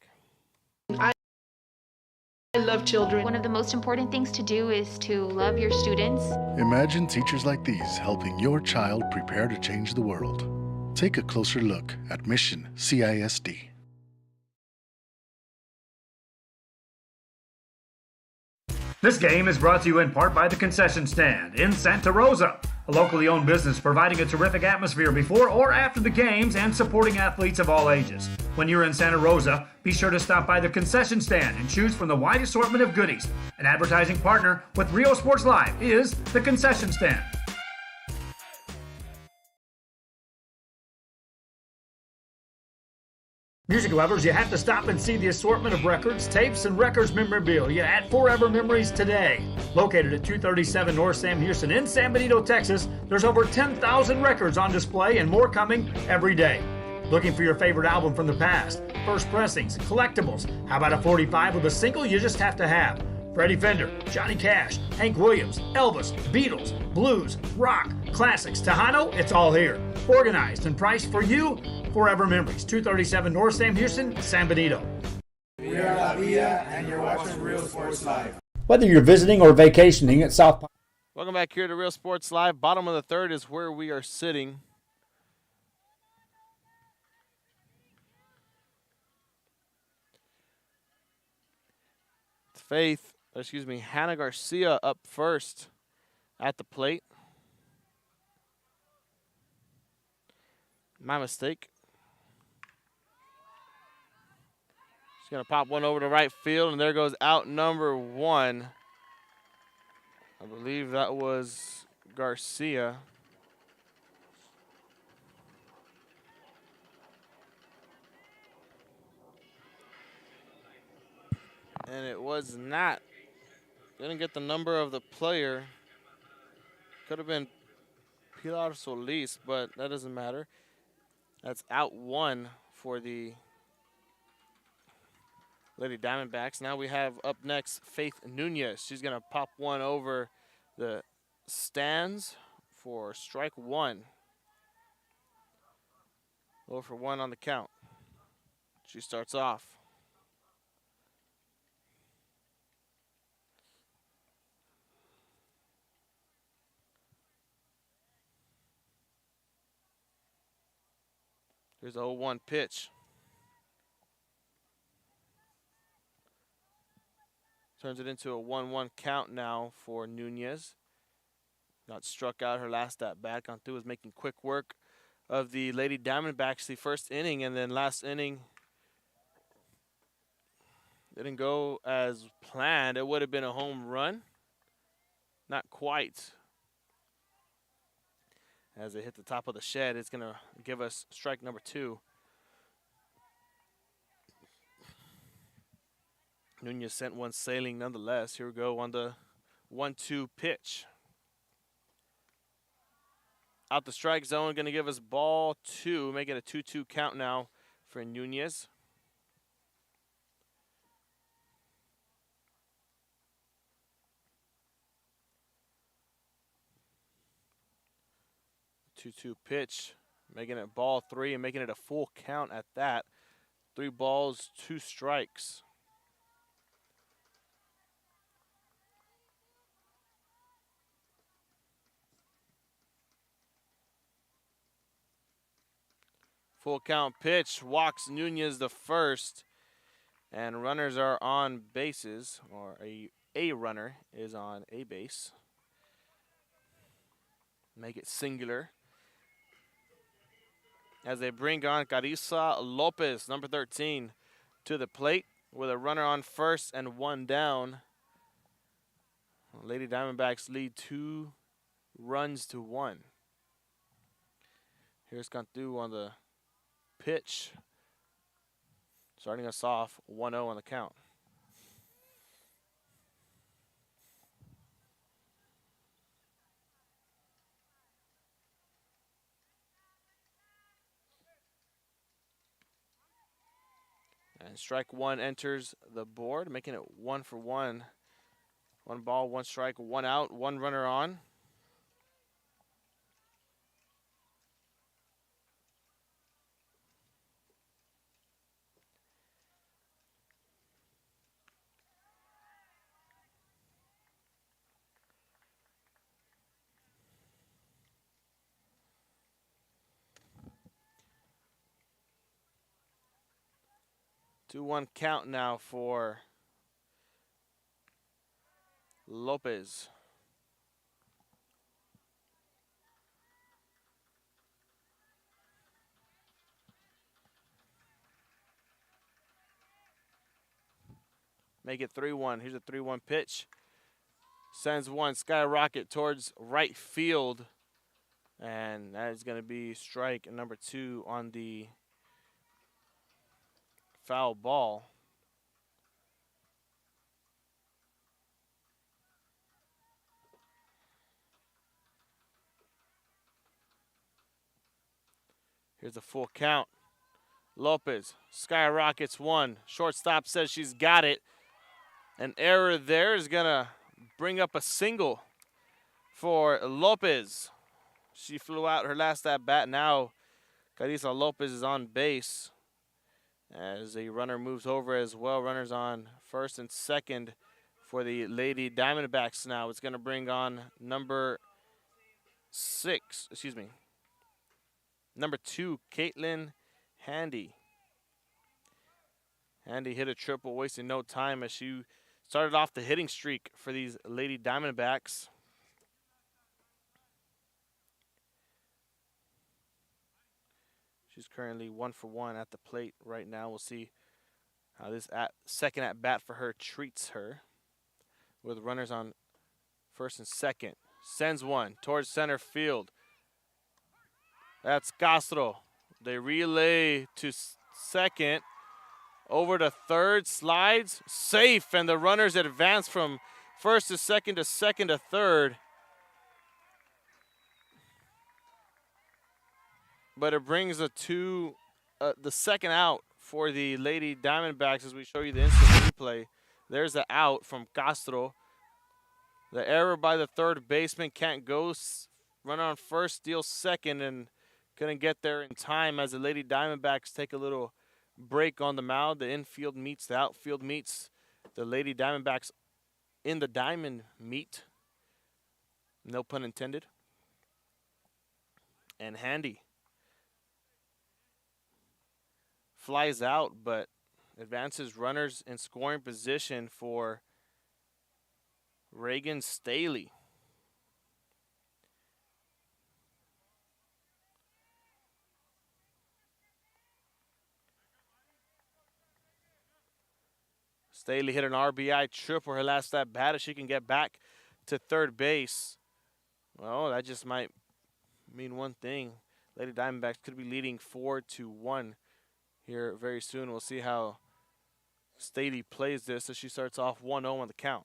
I love children. One of the most important things to do is to love your students. Imagine teachers like these helping your child prepare to change the world. Take a closer look at Mission CISD. This game is brought to you in part by the Concession Stand in Santa Rosa, a locally owned business providing a terrific atmosphere before or after the games and supporting athletes of all ages. When you're in Santa Rosa, be sure to stop by the Concession Stand and choose from the wide assortment of goodies. An advertising partner with Rio Sports Live is the Concession Stand. Music lovers, you have to stop and see the assortment of records, tapes, and records memorabilia at Forever Memories today. Located at 237 North Sam Houston in San Benito, Texas, there's over 10,000 records on display and more coming every day. Looking for your favorite album from the past, first pressings, collectibles? How about a 45 with a single you just have to have? Freddie Fender, Johnny Cash, Hank Williams, Elvis, Beatles, blues, rock, classics, Tejano, it's all here. Organized and priced for you. Forever Memories, 237 North Sam Houston, San Benito. We are La Villa, and you're watching Real Sports Live. Whether you're visiting or vacationing at South Park. Welcome back here to Real Sports Live. Bottom of the third is where we are sitting. Hannah Garcia up first at the plate. My mistake. She's going to pop one over to right field, and there goes out number one. I believe that was Garcia. And it was not. Didn't get the number of the player. Could have been Pilar Solis, but that doesn't matter. That's out one for the Lady Diamondbacks. Now we have up next Faith Nunez. She's going to pop one over the stands for strike one. 0 for 1 on the count. She starts off. Here's the 0-1 pitch. Turns it into a 1-1 count now for Nunez. Got struck out her last at bat. Gone through, was making quick work of the Lady Diamondbacks the first inning, and then last inning didn't go as planned. It would have been a home run. Not quite. As it hit the top of the shed, it's going to give us strike number 2. Nunez sent one sailing nonetheless. Here we go on the 1-2 pitch. Out the strike zone, going to give us ball 2. Make it a 2-2 count now for Nunez. Two pitch, making it ball 3 and making it a full count at that. 3 balls, 2 strikes. Full count pitch, walks Nunez the first, and runners are on bases, or a runner is on a base. Make it singular. As they bring on Carissa Lopez, number 13, to the plate with a runner on first and 1 down. Lady Diamondbacks lead 2 runs to 1. Here's Cantu on the pitch, starting us off 1-0 on the count. And strike 1 enters the board, making it 1 for 1. 1 ball, 1 strike, 1 out, 1 runner on. Two-one count now for Lopez. Make it 3-1. Here's a 3-1 pitch. Sends one skyrocket towards right field. And that is going to be strike number 2 on the foul ball. Here's a full count. Lopez skyrockets one. Shortstop says she's got it. An error there is going to bring up a single for Lopez. She flew out her last at bat. Now Carissa Lopez is on base as the runner moves over as well. Runners on first and second for the Lady Diamondbacks now. It's going to bring on number 2, Caitlin Handy. Handy hit a triple, wasting no time as she started off the hitting streak for these Lady Diamondbacks. She's currently 1 for 1 at the plate right now. We'll see how this second at bat for her treats her. With runners on first and second. Sends one towards center field. That's Castro. They relay to second. Over to third. Slides. Safe. And the runners advance from first to second to third. But it brings the second out for the Lady Diamondbacks as we show you the instant replay. There's the out from Castro. The error by the third baseman, can't go. Runner on first, steals second, and couldn't get there in time as the Lady Diamondbacks take a little break on the mound. The infield meets the outfield meets. The Lady Diamondbacks in the diamond meet. No pun intended. And Handy flies out, but advances runners in scoring position for Reagan Staley. Staley hit an RBI triple her last at bat. If she can get back to third base, well, that just might mean one thing. Lady Diamondbacks could be leading 4-1 here very soon. We'll see how Staley plays this as she starts off 1-0 on the count.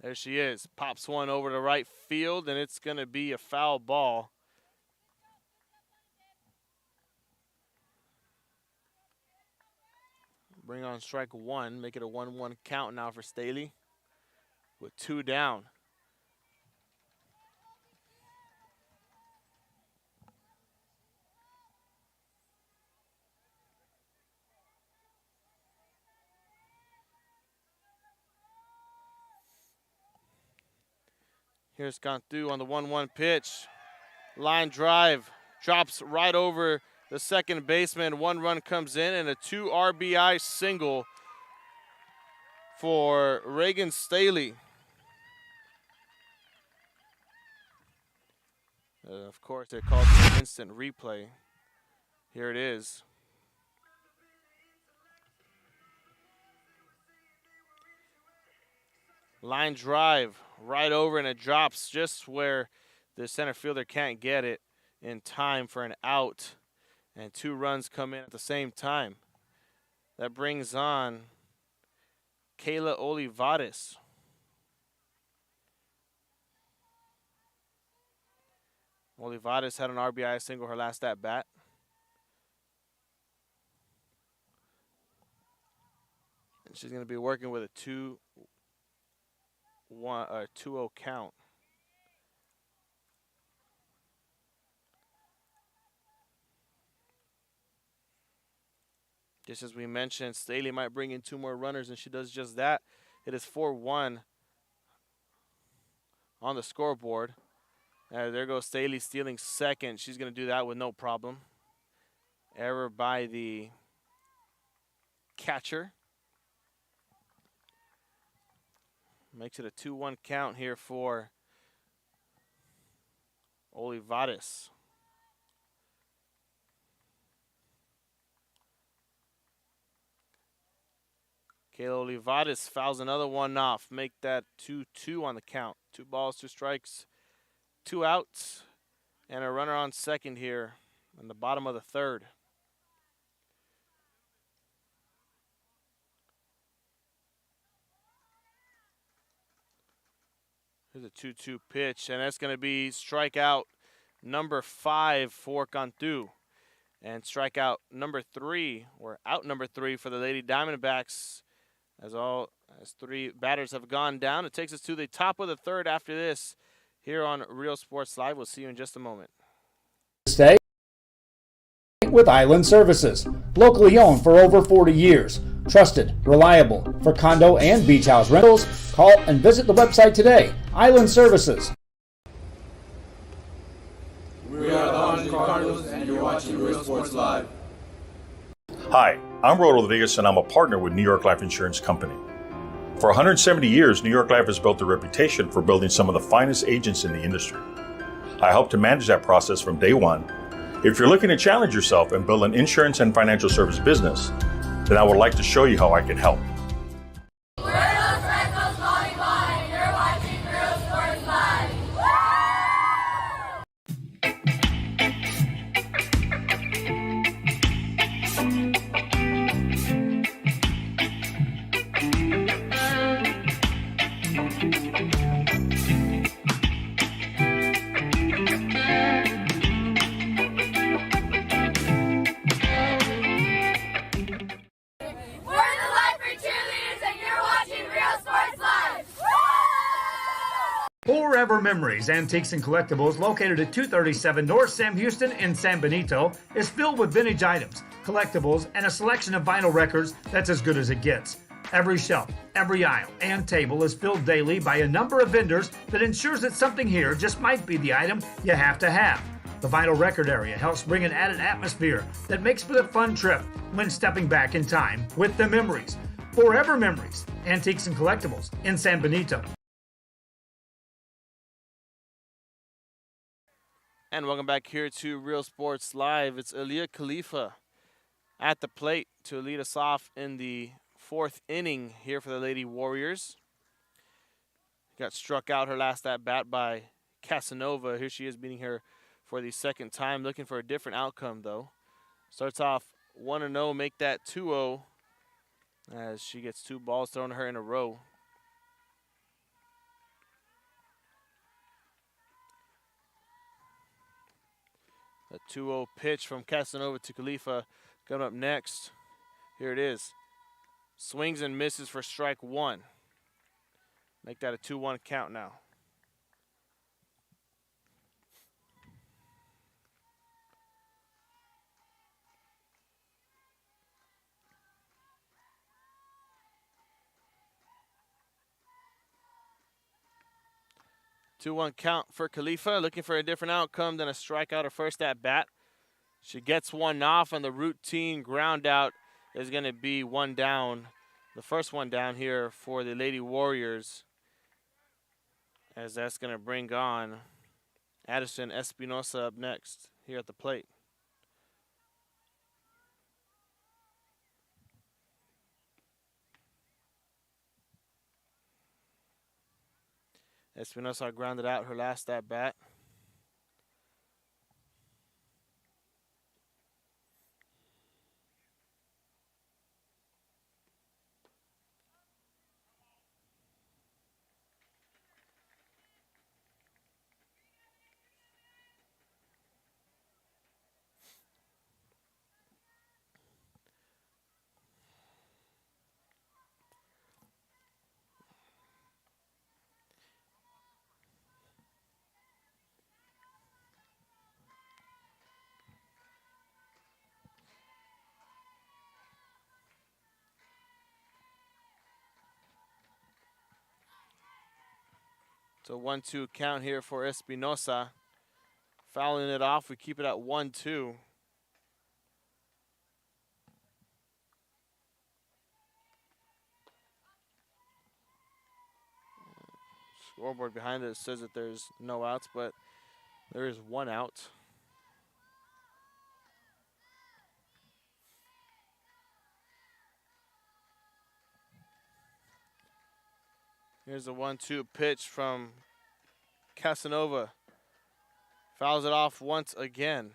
There she is. Pops one over to right field, and it's going to be a foul ball. Bring on strike one. Make it a 1-1 count now for Staley with 2 down. Here's Cantu on the 1-1 pitch. Line drive. Drops right over the second baseman. 1 run comes in and a 2 RBI single for Reagan Staley. Of course, they called it an instant replay. Here it is. Line drive right over, and it drops just where the center fielder can't get it in time for an out. And 2 runs come in at the same time. That brings on Kayla Olivares. Olivares had an RBI single her last at bat. And she's going to be working with a 2-0 count. Just as we mentioned, Staley might bring in 2 more runners, and she does just that. It is 4-1 on the scoreboard. There goes Staley stealing second. She's going to do that with no problem. Error by the catcher. Makes it a 2-1 count here for Olivares. Kayla Olivares fouls another one off. Make that 2-2 on the count. 2 balls, 2 strikes, 2 outs, and a runner on second here in the bottom of the third. Here's a 2-2 pitch, and that's going to be strikeout number 5 for Cantu. And strikeout number 3, or out number 3 for the Lady Diamondbacks, as 3 batters have gone down. It takes us to the top of the third after this here on Real Sports Live. We'll see you in just a moment. Stay with Island Services, locally owned for over 40 years. Trusted, reliable for condo and beach house rentals. Call and visit the website today. Island Services. We are the Harlingen Cardinals, and you're watching Real Sports Live. Hi, I'm Rowe Rodriguez, and I'm a partner with New York Life Insurance Company. For 170 years, New York Life has built a reputation for building some of the finest agents in the industry. I help to manage that process from day one. If you're looking to challenge yourself and build an insurance and financial service business, then I would like to show you how I can help. We're those Redcoats Volleyball, and you're watching Real Sports Live. We're the Lifer Cheerleaders, and you're watching Real Sports Live. Forever Memories, Antiques and Collectibles, located at 237 North Sam Houston in San Benito, is filled with vintage items, collectibles, and a selection of vinyl records that's as good as it gets. Every shelf, every aisle, and table is filled daily by a number of vendors that ensures that something here just might be the item you have to have. The vinyl record area helps bring an added atmosphere that makes for a fun trip when stepping back in time with the memories. Forever Memories, Antiques and Collectibles in San Benito. And welcome back here to Real Sports Live. It's Aaliyah Khalifa at the plate to lead us off in the 4th inning here for the Lady Warriors. Got struck out her last at-bat by Casanova. Here she is beating her for the 2nd time, looking for a different outcome, though. Starts off 1-0, make that 2-0 as she gets 2 balls thrown to her in a row. A 2-0 pitch from Casanova to Khalifa coming up next. Here it is. Swings and misses for strike 1. Make that a 2-1 count now. Two-one count for Khalifa, looking for a different outcome than a strikeout her first at bat. She gets one off, and the routine ground out is going to be one down. The first one down here for the Lady Warriors, as that's going to bring on Addison Espinosa up next here at the plate. Espinosa grounded out her last at bat. It's a 1-2 count here for Espinosa. Fouling it off, we keep it at 1-2. Scoreboard behind it says that there's no outs, but there is one out. Here's the 1-2 pitch from Casanova. Fouls it off once again.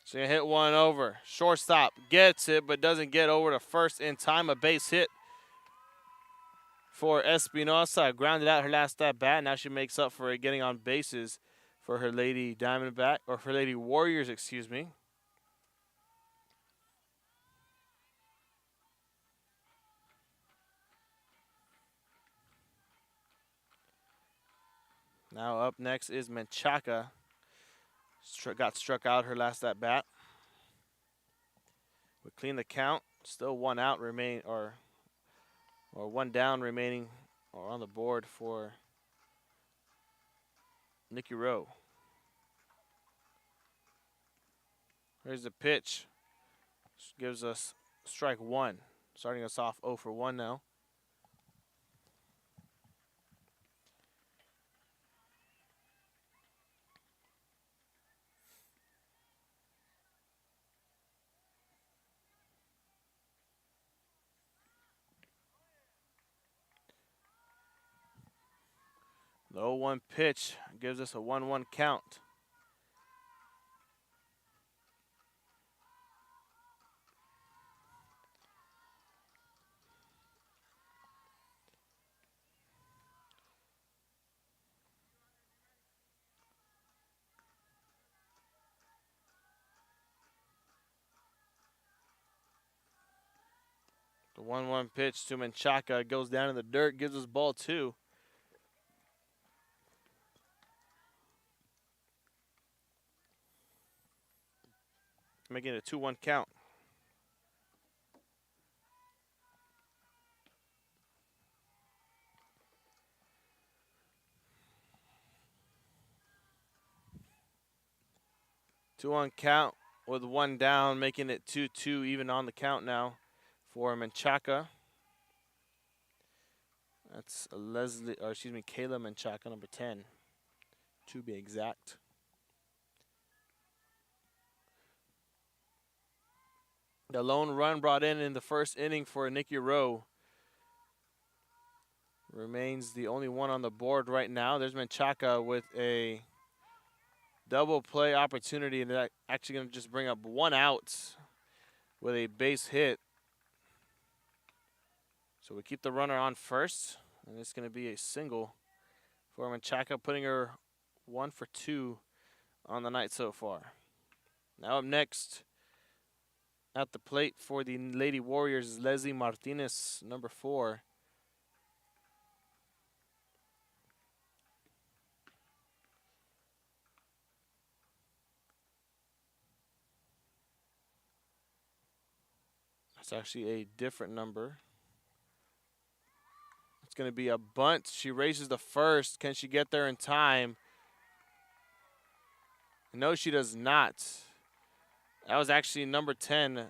So you hit one over. Shortstop gets it, but doesn't get over to first in time. A base hit for Espinosa. Grounded out her last at bat. Now she makes up for it, getting on bases for her Lady Diamondback, or for Lady Warriors, excuse me. Now up next is Menchaca. Got struck out her last at bat. We clean the count. Still one out remain, or one down remaining, or on the board for Nikki Rowe. Here's the pitch. Gives us strike one. Starting us off 0 for 1 now. The 0-1 pitch gives us a 1-1 count. The 1-1 pitch to Menchaca goes down in the dirt, gives us ball 2. Making it a 2-1 count. Two-on count with one down, making it 2-2 even on the count now for Menchaca. That's Kayla Menchaca, number 10, to be exact. The lone run brought in the first inning for Nikki Rowe remains the only one on the board right now. There's Menchaca with a double play opportunity, and they're actually going to just bring up one out with a base hit. So we keep the runner on first, and it's going to be a single for Menchaca, putting her 1 for 2 on the night so far. Now up next at the plate for the Lady Warriors is Leslie Martinez, number 4. It's actually a different number. It's going to be a bunt. She raises the first. Can she get there in time? No, she does not. That was actually number 10.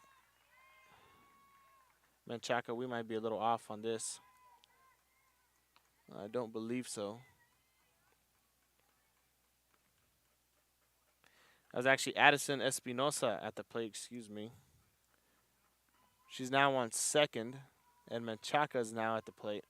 Menchaca, we might be a little off on this. I don't believe so. That was actually Addison Espinosa at the plate, excuse me. She's now on second, and Menchaca is now at the plate.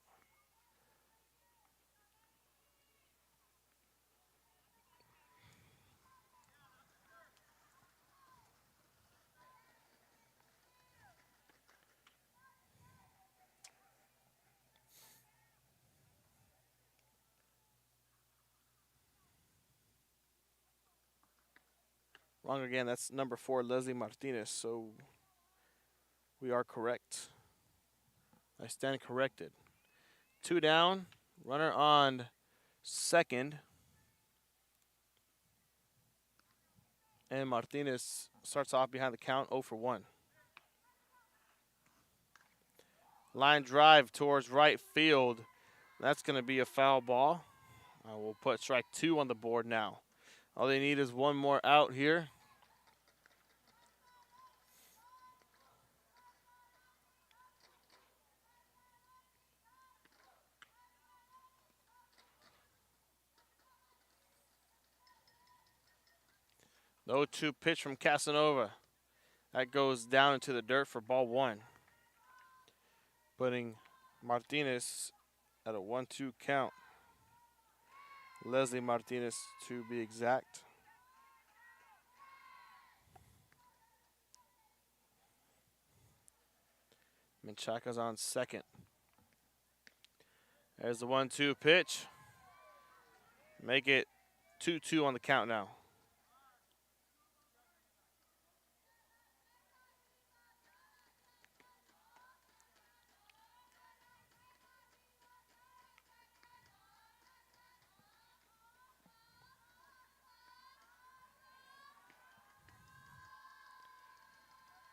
Wrong again. That's number 4, Leslie Martinez. So we are correct. I stand corrected. 2 down. Runner on second. And Martinez starts off behind the count, 0 for 1. Line drive towards right field. That's going to be a foul ball. We'll put strike 2 on the board now. All they need is one more out here. The 0-2 pitch from Casanova. That goes down into the dirt for ball 1. Putting Martinez at a 1-2 count. Leslie Martinez to be exact. Menchaca's on second. There's the 1-2 pitch. Make it 2-2 on the count now.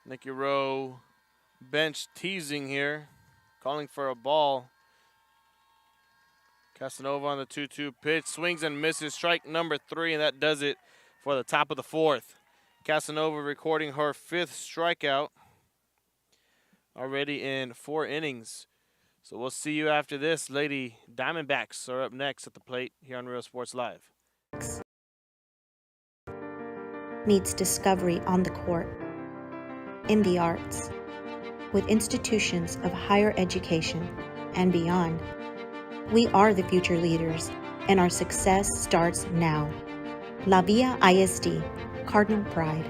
Nicky Rowe bench teasing here, calling for a ball. Casanova on the 2-2 pitch, swings and misses, strike number 3, and that does it for the top of the 4th. Casanova recording her 5th strikeout already in 4 innings. So we'll see you after this. Lady Diamondbacks are up next at the plate here on Real Sports Live. Needs discovery on the court, in the arts, with institutions of higher education and beyond. We are the future leaders, and our success starts now. La Villa ISD, Cardinal Pride.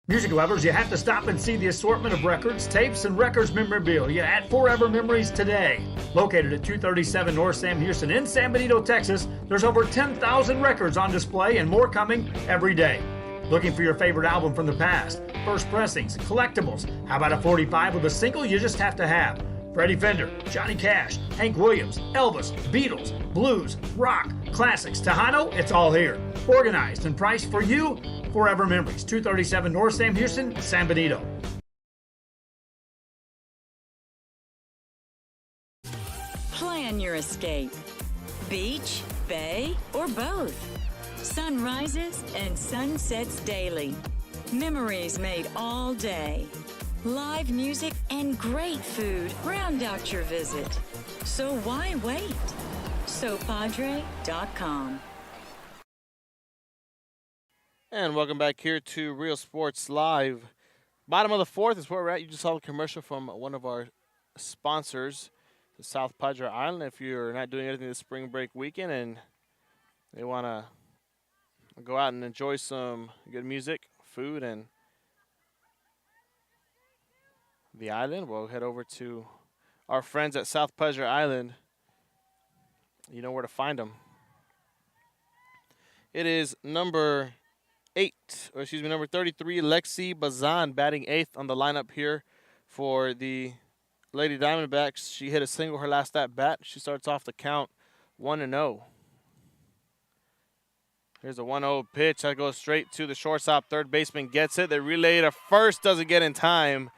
Music lovers, you have to stop and see the assortment of records, tapes, and records memorabilia at Forever Memories today. Located at 237 North Sam Houston in San Benito, Texas, there's over 10,000 records on display and more coming every day. Looking for your favorite album from the past, first pressings, collectibles? How about a 45 with a single you just have to have? Freddie Fender, Johnny Cash, Hank Williams, Elvis, Beatles, blues, rock, classics, Tejano, it's all here. Organized and priced for you. Forever Memories, 237 North Sam Houston, San Benito. Plan your escape. Beach, bay, or both. Sunrises and sunsets daily. Memories made all day. Live music and great food round out your visit. So why wait? SoPadre.com. And welcome back here to Real Sports Live. Bottom of the 4th is where we're at. You just saw the commercial from one of our sponsors, the South Padre Island. If you're not doing anything this spring break weekend and they want to go out and enjoy some good music, food, and the island, we'll head over to our friends at South Padre Island. You know where to find them. It is number 33, Lexi Bazan, batting 8th on the lineup here for the Lady Diamondbacks. She hit a single her last at bat. She starts off the count 1-0. Here's a 1-0 pitch. That goes straight to the shortstop. Third baseman gets it. They relay to first, doesn't get in time.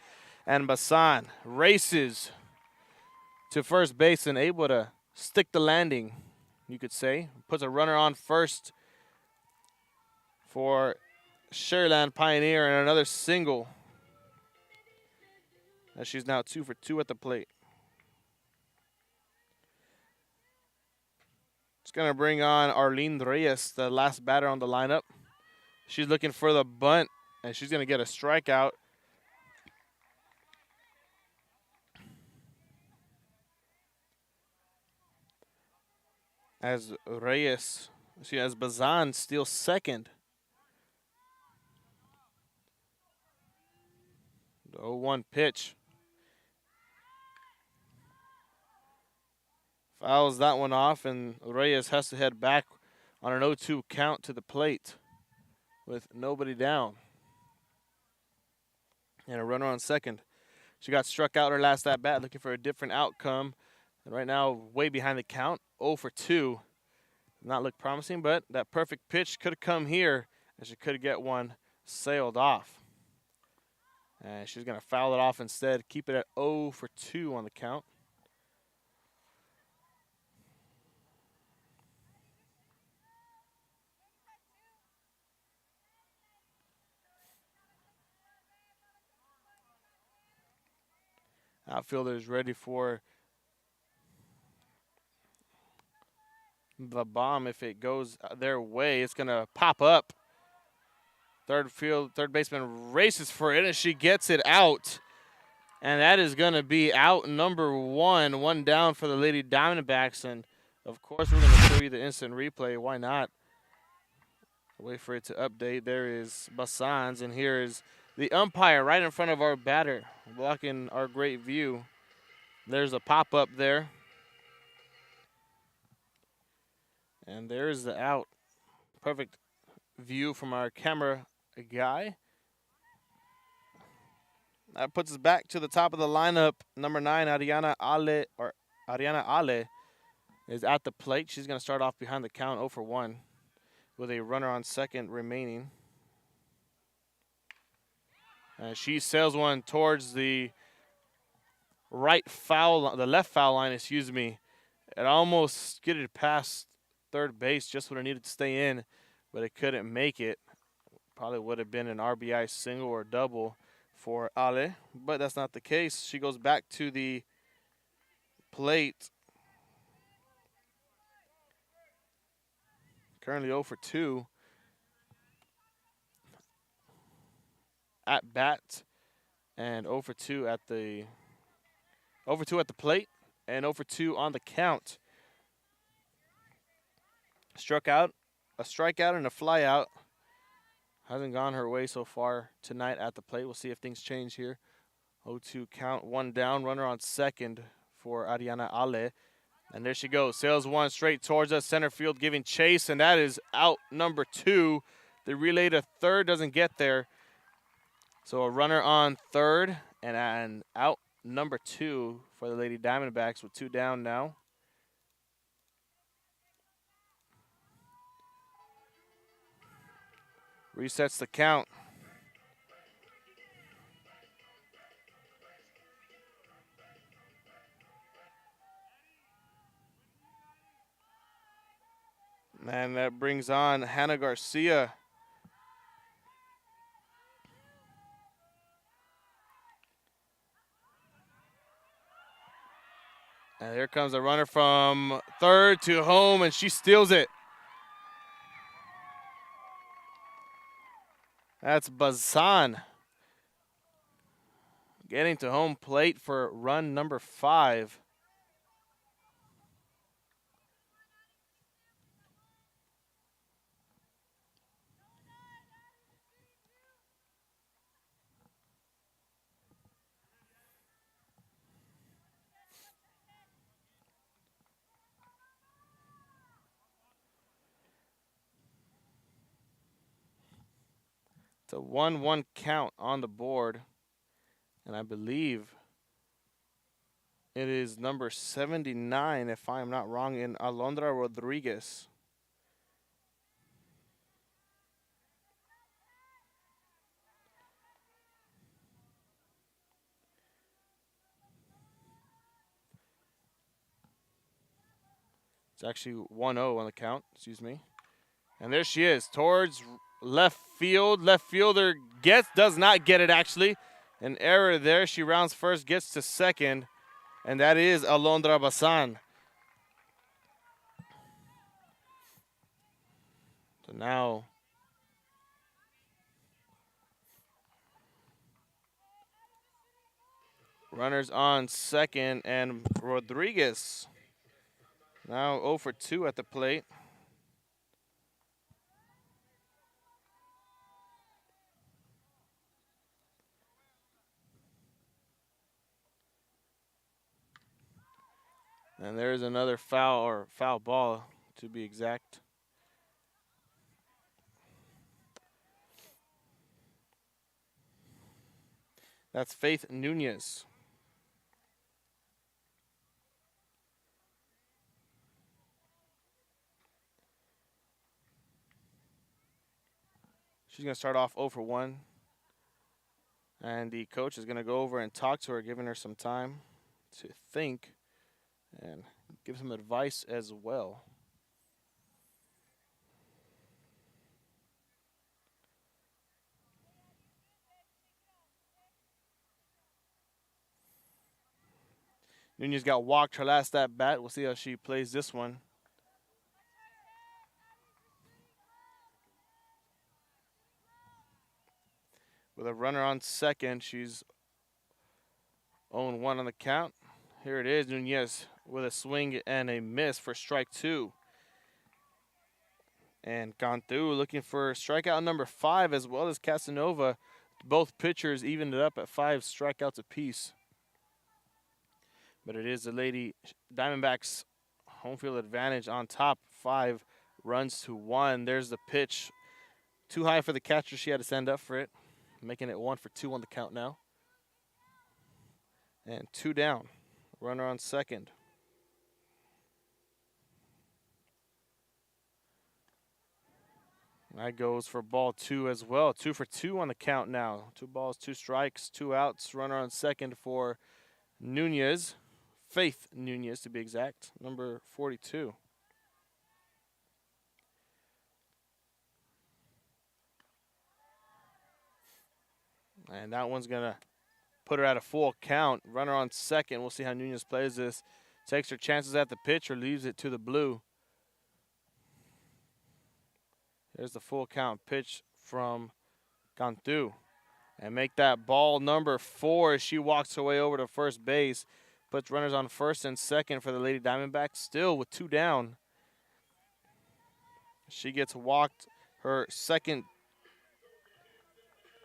And Bazan races to first base and able to stick the landing, you could say. Puts a runner on first for Sharyland Pioneer and another single. As she's now 2 for 2 at the plate. It's going to bring on Arlene Reyes, the last batter on the lineup. She's looking for the bunt, and she's going to get a strikeout. As Bazan steals second. The 0-1 pitch. Fouls that one off, and Reyes has to head back on an 0-2 count to the plate with nobody down. And a runner on second. She got struck out her last at bat, looking for a different outcome. And right now, way behind the count, 0 for 2. Not look promising, but that perfect pitch could have come here, and she could get one sailed off. And she's going to foul it off instead, keep it at 0 for 2 on the count. Outfielder is ready for the bomb. If it goes their way, it's going to pop up. Third baseman races for it, and she gets it out. And that is going to be out number 1. One down for the Lady Diamondbacks. And, of course, we're going to show you the instant replay. Why not? Wait for it to update. There is Bassans, and here is the umpire right in front of our batter, blocking our great view. There's a pop-up there. And there's the out. Perfect view from our camera guy. That puts us back to the top of the lineup. Number 9, Ariana Ale is at the plate. She's going to start off behind the count 0 for 1 with a runner on second remaining. And she sails one towards the left foul line, excuse me. It almost skidded past third base just when it needed to stay in, but it couldn't make it. Probably would have been an RBI single or double for Ale, but that's not the case. She goes back to the plate. Currently 0 for 2. At bat and 0 for 2 at the plate and 0 for 2 on the count. Struck out, a strikeout and a flyout. Hasn't gone her way so far tonight at the plate. We'll see if things change here. 0-2 count, 1 down, runner on second for Ariana Ale. And there she goes, sails one straight towards us, center field giving chase, and that is out number 2. The relay to third doesn't get there. So a runner on third and out number 2 for the Lady Diamondbacks with 2 down now. Resets the count. And that brings on Hannah Garcia. And here comes a runner from third to home, and she steals it. That's Bazan getting to home plate for run number 5. It's a 1-1 count on the board. And I believe it is number 79, if I'm not wrong, in Alondra Rodriguez. It's actually 1-0 on the count, excuse me. And there she is, towards left field. Left fielder does not get it actually. An error there. She rounds first, gets to second, and that is Alondra Basan. So now runners on second, and Rodriguez now 0 for 2 at the plate. And there's another foul ball to be exact. That's Faith Nunez. She's going to start off 0 for 1. And the coach is going to go over and talk to her, giving her some time to think and give some advice as well. Nunez got walked her last at bat. We'll see how she plays this one. With a runner on second, she's 0-1 on the count. Here it is, Nunez with a swing and a miss for strike 2. And Cantu looking for strikeout number 5 as well as Casanova. Both pitchers evened it up at 5 strikeouts apiece. But it is the Lady Diamondbacks' home field advantage on top, 5 runs to 1. There's the pitch. Too high for the catcher. She had to stand up for it, making it 1 for 2 on the count now. And 2 down. Runner on second. That goes for ball 2 as well. 2 for 2 on the count now. 2 balls, 2 strikes, 2 outs. Runner on second for Nunez. Faith Nunez, to be exact, number 42. And that one's going to put her at a full count. Runner on second. We'll see how Nunez plays this. Takes her chances at the pitch or leaves it to the blue. There's the full count pitch from Cantu. And make that ball number 4 as she walks her way over to first base. Puts runners on first and second for the Lady Diamondbacks, still with 2 down. She gets walked her second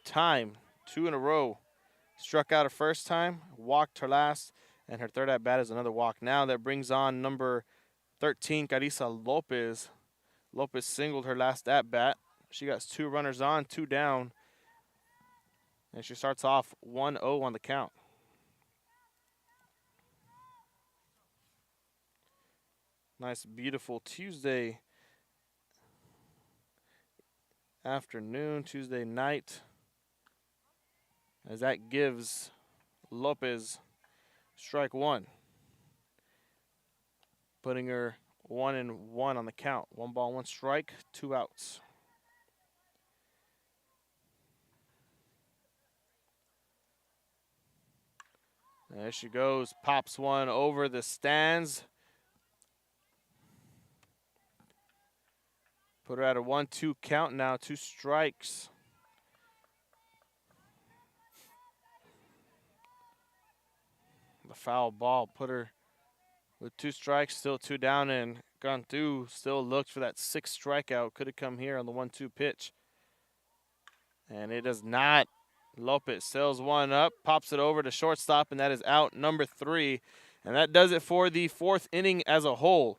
time, 2 in a row. Struck out her first time, walked her last, and her third at bat is another walk. Now that brings on number 13, Carissa Lopez. Lopez singled her last at bat. She got 2 runners on, 2 down, and she starts off 1-0 on the count. Nice, beautiful Tuesday afternoon, Tuesday night, as that gives Lopez strike 1, putting her 1-1 on the count. 1 ball, 1 strike, 2 outs. There she goes, pops one over the stands. Put her at a 1-2 count now, 2 strikes. The foul ball put her with 2 strikes, still 2 down, and Cantu still looked for that 6th strikeout. Could have come here on the 1-2 pitch. And it does not. Lopez sails one up, pops it over to shortstop, and that is out number 3. And that does it for the 4th inning as a whole.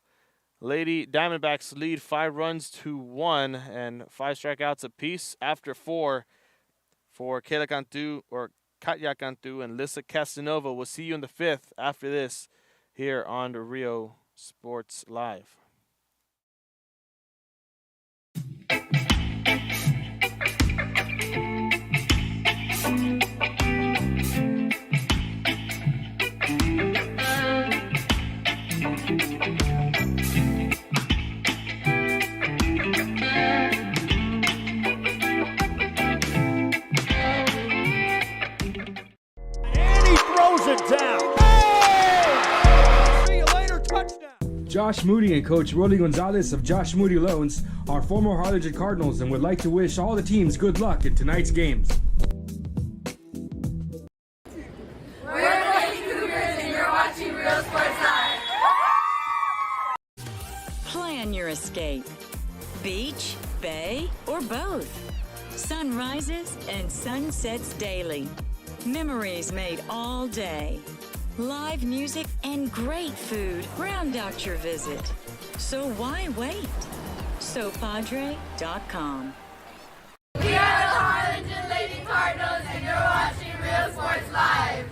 Lady Diamondbacks lead 5 to 1 and 5 strikeouts apiece after 4 for Kayla Cantu, or Katya Cantu, and Lissa Casanova. We'll see you in the 5th after this here on the Rio Sports Live. Josh Moody and Coach Rolly Gonzalez of Josh Moody Loans are former Harlingen Cardinals and would like to wish all the teams good luck in tonight's games. We're the Lady Cougars and you're watching Real Sports Live. Plan your escape. Beach, bay, or both. Sunrises and sunsets daily. Memories made all day. Live music and great food round out your visit. So why wait? SoPadre.com. We are the Harlingen Lady Cardinals, and you're watching Real Sports Live.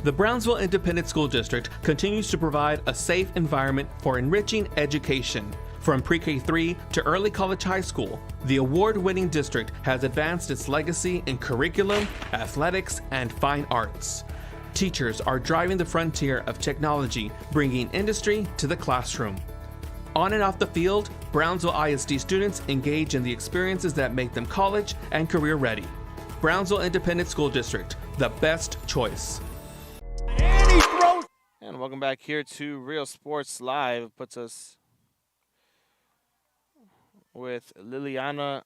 The Brownsville Independent School District continues to provide a safe environment for enriching education. From pre-K3 to early college high school, the award-winning district has advanced its legacy in curriculum, athletics, and fine arts. Teachers are driving the frontier of technology, bringing industry to the classroom. On and off the field, Brownsville ISD students engage in the experiences that make them college and career ready. Brownsville Independent School District, the best choice. And welcome back here to Real Sports Live. It puts us with Liliana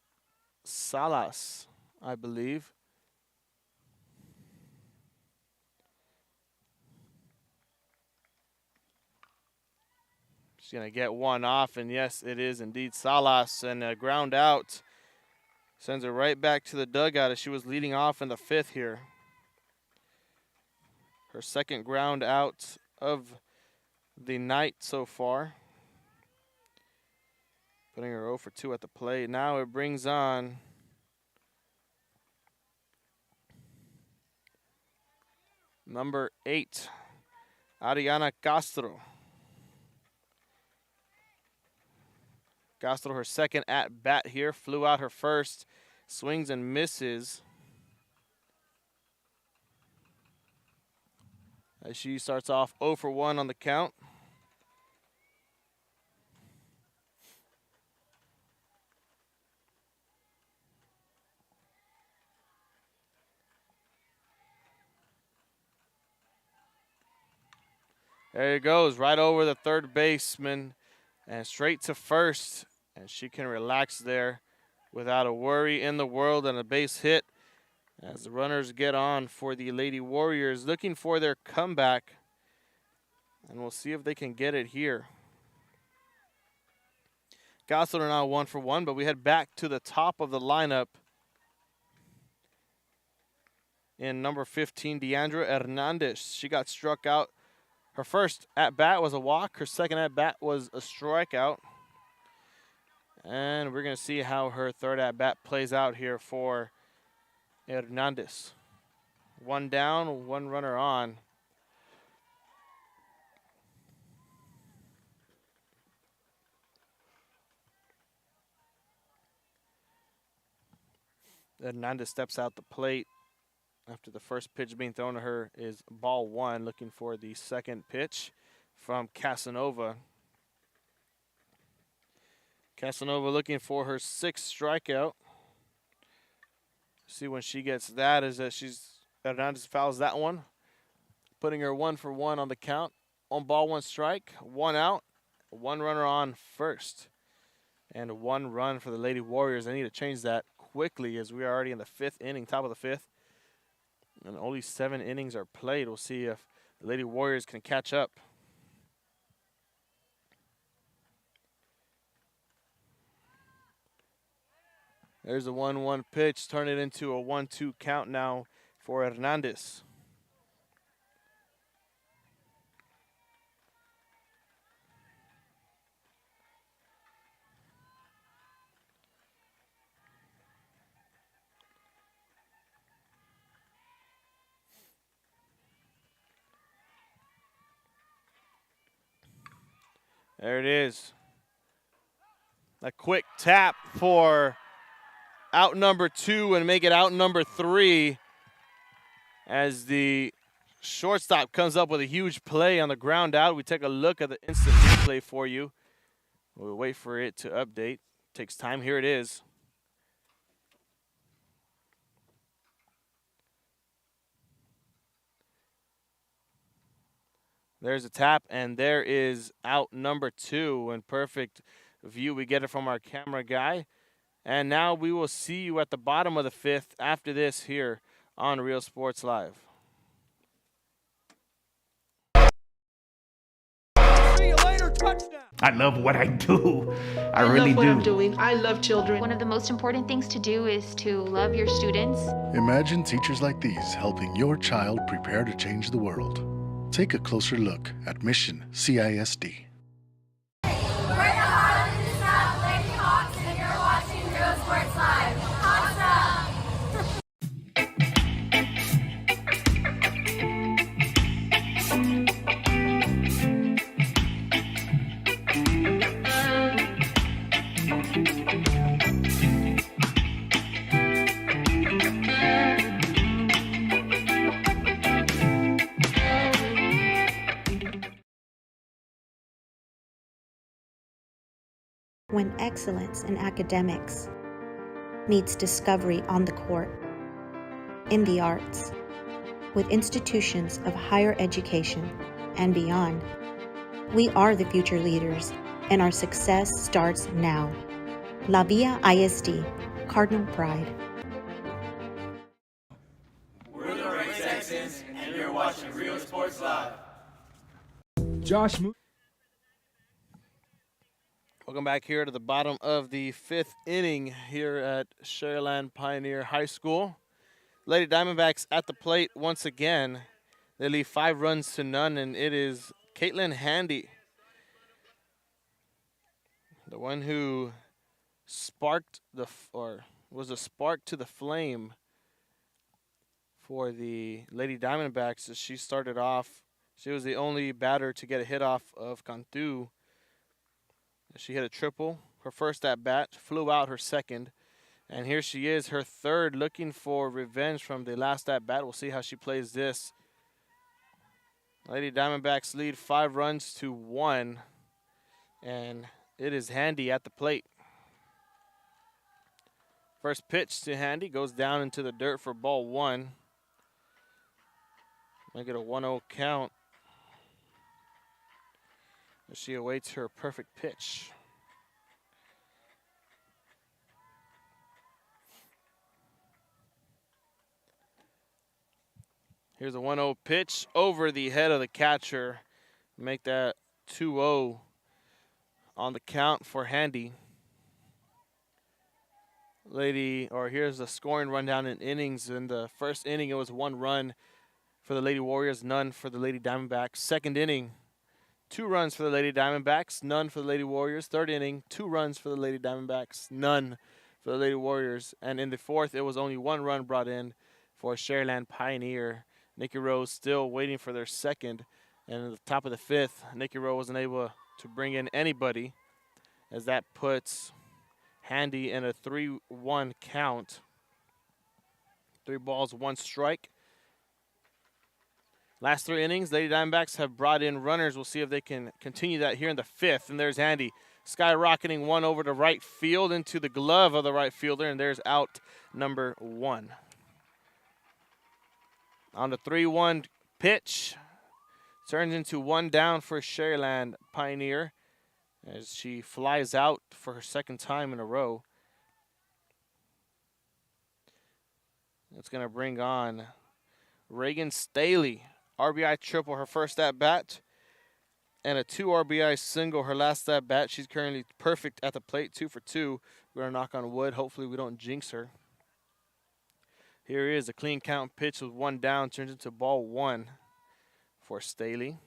Salas, I believe. She's going to get one off, and yes, it is indeed Salas, and a ground out. Sends her right back to the dugout as she was leading off in the fifth here. Her second ground out of the night so far. Putting her 0 for 2 at the plate. Now it brings on number 8, Ariana Castro. Castro, her second at bat here, flew out her first, swings and misses. As she starts off 0 for 1 on the count. There it goes, right over the third baseman and straight to first. And she can relax there without a worry in the world, and a base hit as the runners get on for the Lady Warriors, looking for their comeback. And we'll see if they can get it here. Gossler now 1 for 1, but we head back to the top of the lineup in number 15, Deandra Hernandez. She got struck out. Her first at-bat was a walk. Her second at-bat was a strikeout. And we're going to see how her third at-bat plays out here for Hernandez. 1 down, 1 runner on. Hernandez steps out the plate after the first pitch being thrown to her is ball 1, looking for the second pitch from Casanova. Casanova looking for her 6th strikeout. See when she gets that is that Hernandez fouls that one, putting her 1 for 1 on the count. On ball, 1 strike, 1 out, 1 runner on first, and 1 run for the Lady Warriors. I need to change that quickly as we are already in the 5th inning, top of the 5th, and only 7 innings are played. We'll see if the Lady Warriors can catch up. There's a 1-1 pitch. Turn it into a 1-2 count now for Hernandez. There it is. A quick tap for out number 2 and make it out number 3 as the shortstop comes up with a huge play on the ground out. We take a look at the instant replay for you. We'll wait for it to update. Takes time. Here it is. There's a tap, and there is out number 2. In perfect view, we get it from our camera guy. And now we will see you at the bottom of the 5th after this here on Real Sports Live. See you later, touchdown. I love what I do. I love really what do. I'm doing. I love children. One of the most important things to do is to love your students. Imagine teachers like these helping your child prepare to change the world. Take a closer look at Mission CISD. We're the Harlingen South Lady Hawks, and you're watching Real Sports Live. Hawks up! When excellence in academics meets discovery on the court, in the arts, with institutions of higher education and beyond, we are the future leaders, and our success starts now. La Villa ISD, Cardinal Pride. We're the Red Texans, and you're watching Real Sports Live. Josh Moody. Welcome back here to the bottom of the 5th inning here at Sharyland Pioneer High School. Lady Diamondbacks at the plate once again. They leave 5 runs to none, and it is Caitlin Handy, the one who sparked was a spark to the flame for the Lady Diamondbacks as she started off. She was the only batter to get a hit off of Cantu. She hit a triple. Her first at bat, flew out her second. And here she is, her third, looking for revenge from the last at bat. We'll see how she plays this. Lady Diamondbacks lead 5 runs to 1. And it is Handy at the plate. First pitch to Handy goes down into the dirt for ball 1. Make it a 1-0 count. As she awaits her perfect pitch. Here's a 1-0 pitch over the head of the catcher. Make that 2-0 on the count for Handy. Here's the scoring rundown in innings. In the first inning, it was 1 run for the Lady Warriors, none for the Lady Diamondbacks. Second inning, 2 runs for the Lady Diamondbacks, none for the Lady Warriors. Third inning, 2 runs for the Lady Diamondbacks, none for the Lady Warriors. And in the fourth, it was only 1 run brought in for Sharyland Pioneer. Nikki Rowe still waiting for their second. And at the top of the 5th, Nikki Rowe wasn't able to bring in anybody, as that puts Handy in a 3-1 count. 3 balls, 1 strike. Last 3 innings, Lady Diamondbacks have brought in runners. We'll see if they can continue that here in the 5th. And there's Handy skyrocketing one over to right field into the glove of the right fielder. And there's out number 1. On the 3-1 pitch, turns into 1 down for Sharyland Pioneer as she flies out for her second time in a row. It's going to bring on Reagan Staley. RBI triple her first at bat, and a 2 RBI single her last at bat. She's currently perfect at the plate, 2 for 2. We're going to knock on wood. Hopefully we don't jinx her. Here is a clean count pitch with 1 down, turns into ball 1 for Staley.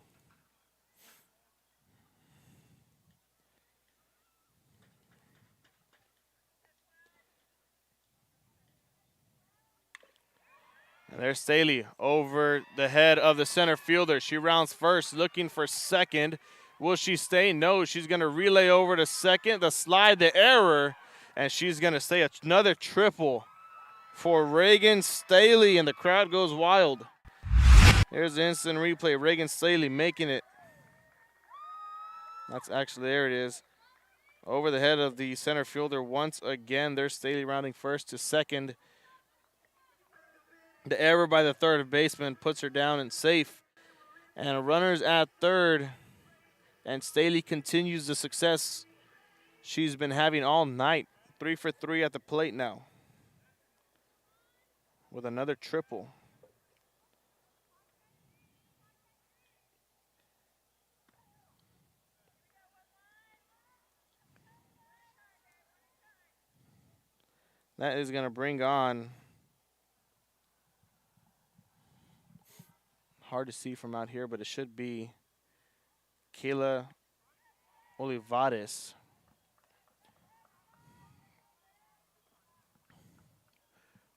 And there's Staley over the head of the center fielder. She rounds first, looking for second. Will she stay? No, she's going to relay over to second. The slide, the error, and she's going to stay. Another triple for Reagan Staley, and the crowd goes wild. Here's the instant replay. Reagan Staley making it. There it is. Over the head of the center fielder once again. There's Staley rounding first to second. The error by the third baseman puts her down and safe. And runners at third. And Staley continues the success she's been having all night. 3 for 3 at the plate now, with another triple. That is going to bring on, hard to see from out here, but it should be Kayla Olivares.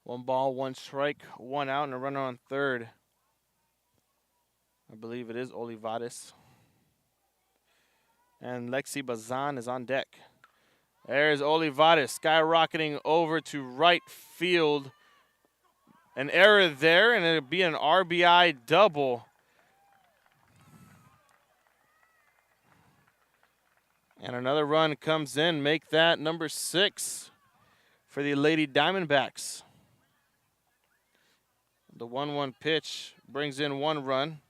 One ball, one strike, one out, and a runner on third. I believe it is Olivares. And Lexi Bazan is on deck. There's Olivares skyrocketing over to right field. An error there, and it'll be an RBI double. And another run comes in, make that number 6 for the Lady Diamondbacks. The 1-1 pitch brings in 1 run.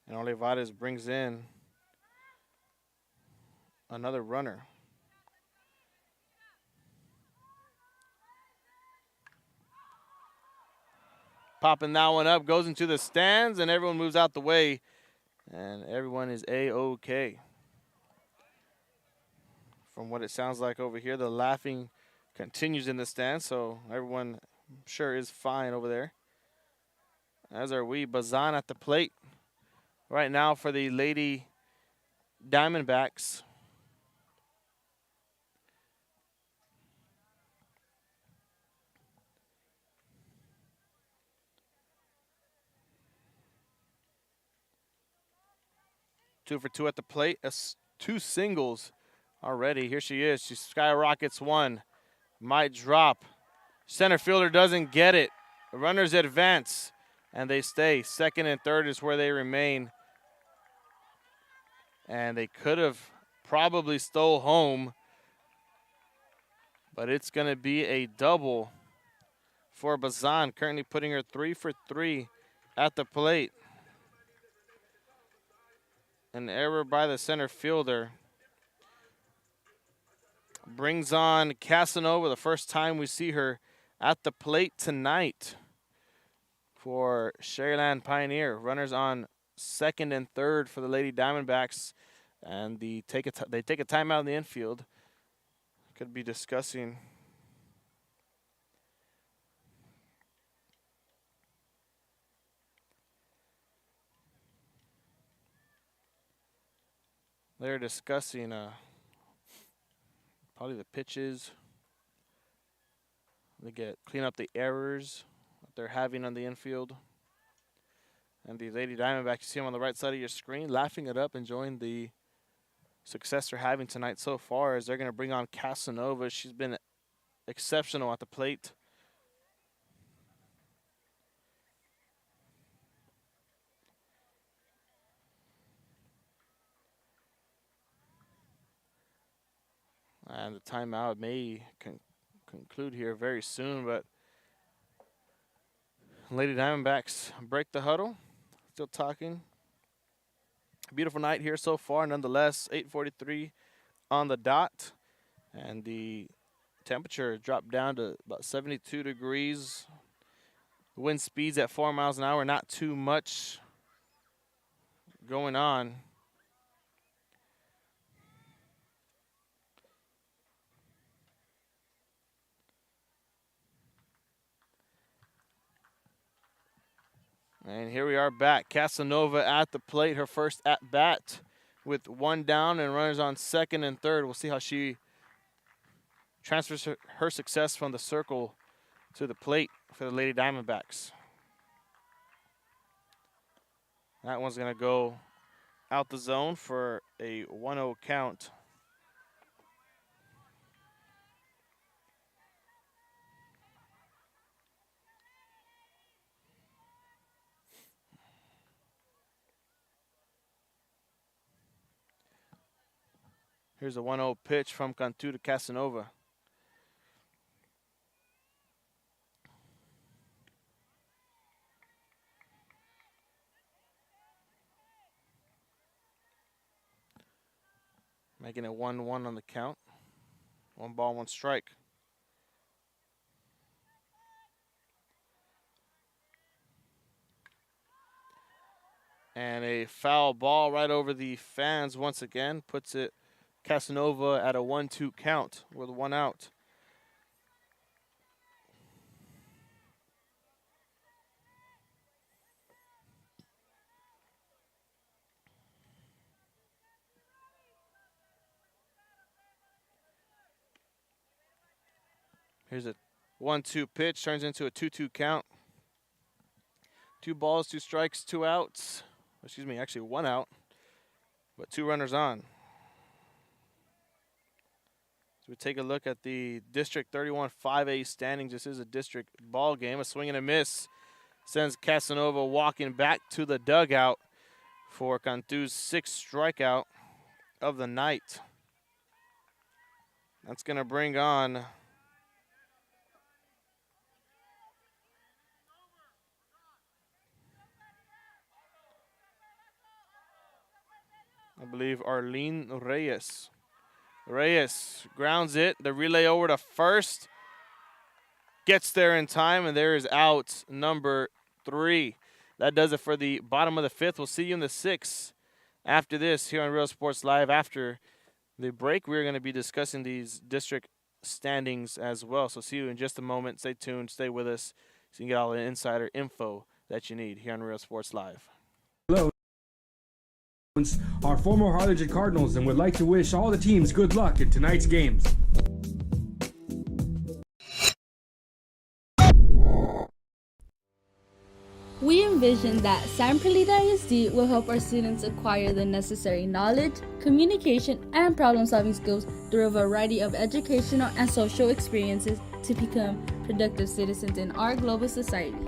And Olivares brings in another runner. Popping that one up, goes into the stands, and everyone moves out the way. And everyone is A-OK. From what it sounds like over here, the laughing continues in the stands, so everyone I'm sure is fine over there. As are we. Bazan at the plate right now for the Lady Diamondbacks. Two for two at the plate. 2 singles already. Here she is. She skyrockets one. Might drop. Center fielder doesn't get it. The runners advance, and they stay. Second and third is where they remain. And they could have probably stole home, but it's going to be a double for Bazan, currently putting her 3 for 3 at the plate. An error by the center fielder brings on Casanova, the first time we see her at the plate tonight for Sharyland Pioneer. Runners on second and third for the Lady Diamondbacks, and they take a timeout in the infield. Could be discussing they're discussing probably the pitches. They clean up the errors that they're having on the infield. And the Lady Diamondbacks, you see them on the right side of your screen, laughing it up, enjoying the success they're having tonight so far, as they're going to bring on Casanova. She's been exceptional at the plate. And the timeout may conclude here very soon, but Lady Diamondbacks break the huddle. Still talking. Beautiful night here so far, nonetheless. 8:43 on the dot, and the temperature dropped down to about 72 degrees. Wind speeds at 4 miles an hour, not too much going on. And here we are back. Casanova at the plate, her first at-bat with 1 down and runners on second and third. We'll see how she transfers her success from the circle to the plate for the Lady Diamondbacks. That one's going to go out the zone for a 1-0 count. Here's a 1-0 pitch from Cantu to Casanova. Making it 1-1 on the count. 1 ball, 1 strike. And a foul ball right over the fans once again puts it Casanova at a 1-2 count with 1 out. Here's a 1-2 pitch, turns into a 2-2 count. 2 balls, 2 strikes, 2 outs. Excuse me, actually 1 out, but 2 runners on. So we take a look at the District 31 5A standings. This is a district ball game. A swing and a miss sends Casanova walking back to the dugout for Cantu's 6th strikeout of the night. That's going to bring on I believe Arlene Reyes. Reyes grounds it. The relay over to first. Gets there in time, and there is out number 3. That does it for the bottom of the 5th. We'll see you in the 6th after this here on Real Sports Live. After the break, we're going to be discussing these district standings as well. So see you in just a moment. Stay tuned. Stay with us so you can get all the insider info that you need here on Real Sports Live. Our former Harlingen Cardinals and would like to wish all the teams good luck in tonight's games. We envision that San Perlita ISD will help our students acquire the necessary knowledge, communication, and problem-solving skills through a variety of educational and social experiences to become productive citizens in our global society.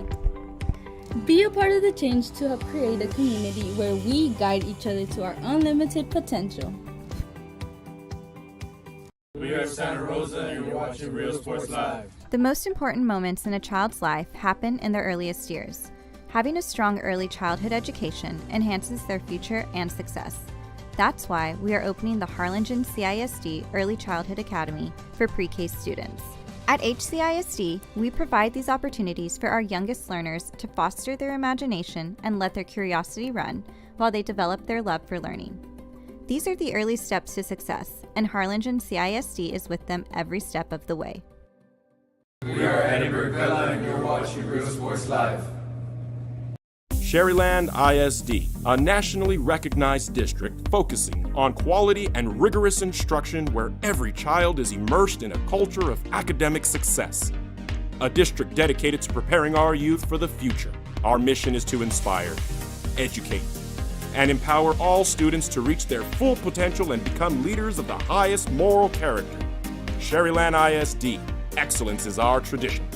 Be a part of the change to help create a community where we guide each other to our unlimited potential. We are Santa Rosa, and you're watching Real Sports Live. The most important moments in a child's life happen in their earliest years. Having a strong early childhood education enhances their future and success. That's why we are opening the Harlingen CISD Early Childhood Academy for pre-K students. At HCISD, we provide these opportunities for our youngest learners to foster their imagination and let their curiosity run while they develop their love for learning. These are the early steps to success, and Harlingen CISD is with them every step of the way. We are Edinburgh Villa, and you're watching Real Sports Live. Sharyland ISD, a nationally recognized district focusing on quality and rigorous instruction where every child is immersed in a culture of academic success. A district dedicated to preparing our youth for the future. Our mission is to inspire, educate, and empower all students to reach their full potential and become leaders of the highest moral character. Sharyland ISD, excellence is our tradition.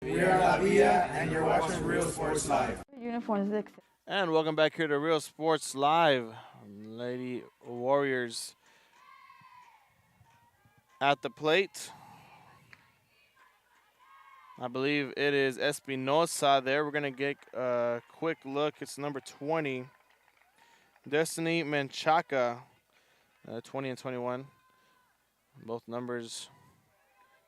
We are La Villa, and you're watching Real Sports Live. And welcome back here to Real Sports Live. Lady Warriors at the plate. I believe it is Espinosa there. We're going to get a quick look. It's number 20. Destiny Menchaca, 20 and 21. Both numbers.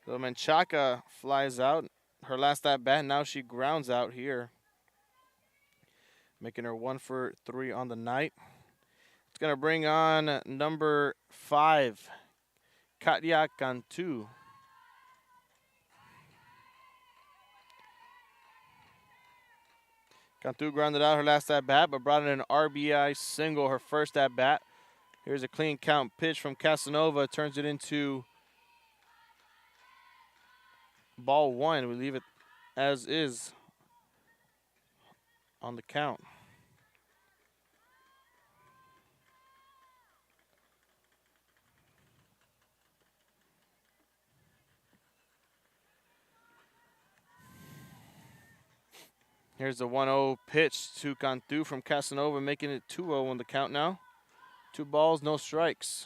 So Menchaca flies out. Her last at bat, now she grounds out here, making her 1 for 3 on the night. It's going to bring on number 5, Katya Cantu. Cantu grounded out her last at bat, but brought in an RBI single her first at bat. Here's a clean count pitch from Casanova, turns it into ball 1. We leave it as is on the count. Here's the 1-0 pitch to Cantu from Casanova, making it 2-0 on the count now. 2 balls, no strikes.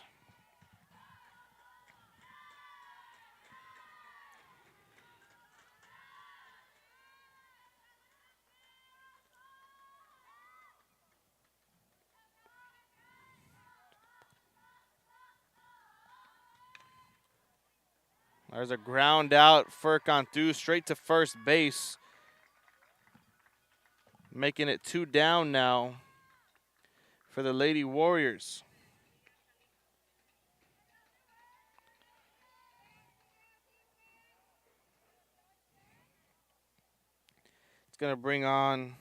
There's a ground out for Cantu, straight to first base. Making it 2 down now for the Lady Warriors. It's going to bring on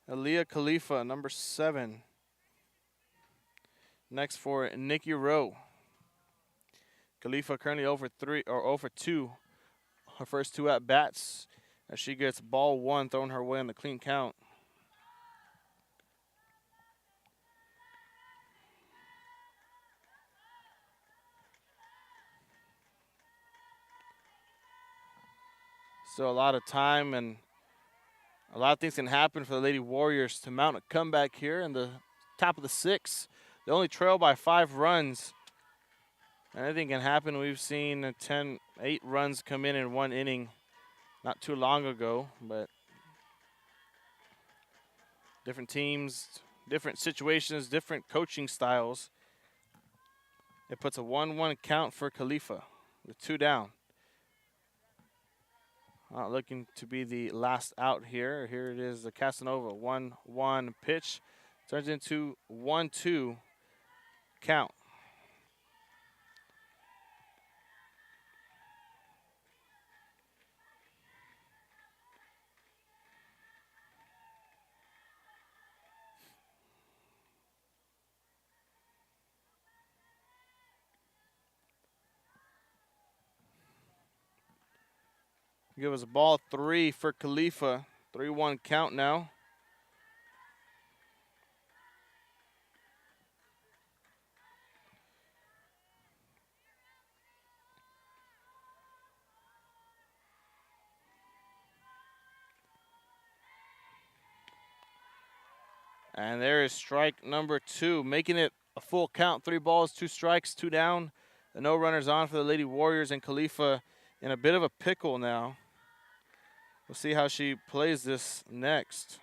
Aaliyah Khalifa, number 7. Next for Nikki Rowe. Khalifa currently 0-2. Her first 2 at bats as she gets ball 1 thrown her way on the clean count. So a lot of time and a lot of things can happen for the Lady Warriors to mount a comeback here in the top of the 6th. They only trail by 5 runs. Anything can happen. We've seen 8 runs come in 1 inning not too long ago, but different teams, different situations, different coaching styles. It puts a 1-1 count for Khalifa with 2 down. Looking to be the last out here. Here it is, the Casanova 1-1 pitch. Turns into 1-2 count. Give us ball 3 for Khalifa. 3-1 count now. And there is strike number 2, making it a full count. 3 balls, 2 strikes, 2 down. And no runners on for the Lady Warriors, and Khalifa in a bit of a pickle now. We'll see how she plays this next.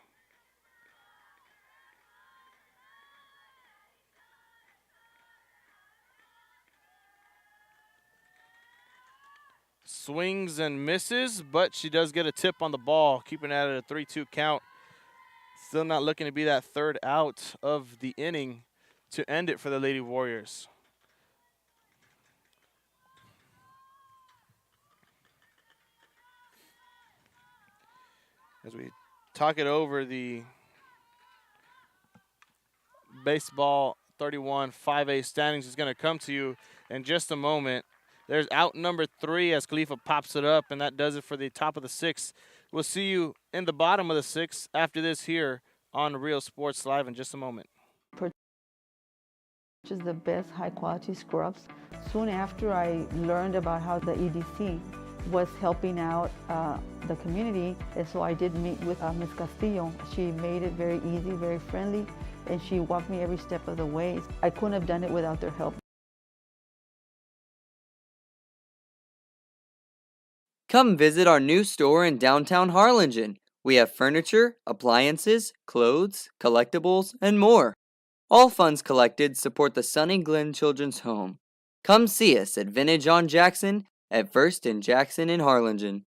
Swings and misses, but she does get a tip on the ball, keeping it at a 3-2 count. Still not looking to be that 3rd out of the inning to end it for the Lady Warriors. As we talk it over, the baseball 31 5A standings is going to come to you in just a moment. There's out number 3 as Khalifa pops it up, and that does it for the top of the 6th. We'll see you in the bottom of the 6th after this here on Real Sports Live in just a moment. Purchase the best high-quality scrubs. Soon after I learned about how the EDC was helping out the community, and so I did meet with Ms. Castillo. She made it very easy, very friendly, and she walked me every step of the way. I couldn't have done it without their help. Come visit our new store in downtown Harlingen. We have furniture, appliances, clothes, collectibles, and more. All funds collected support the Sunny Glen Children's Home. Come see us at Vintage on Jackson at First and Jackson in Harlingen.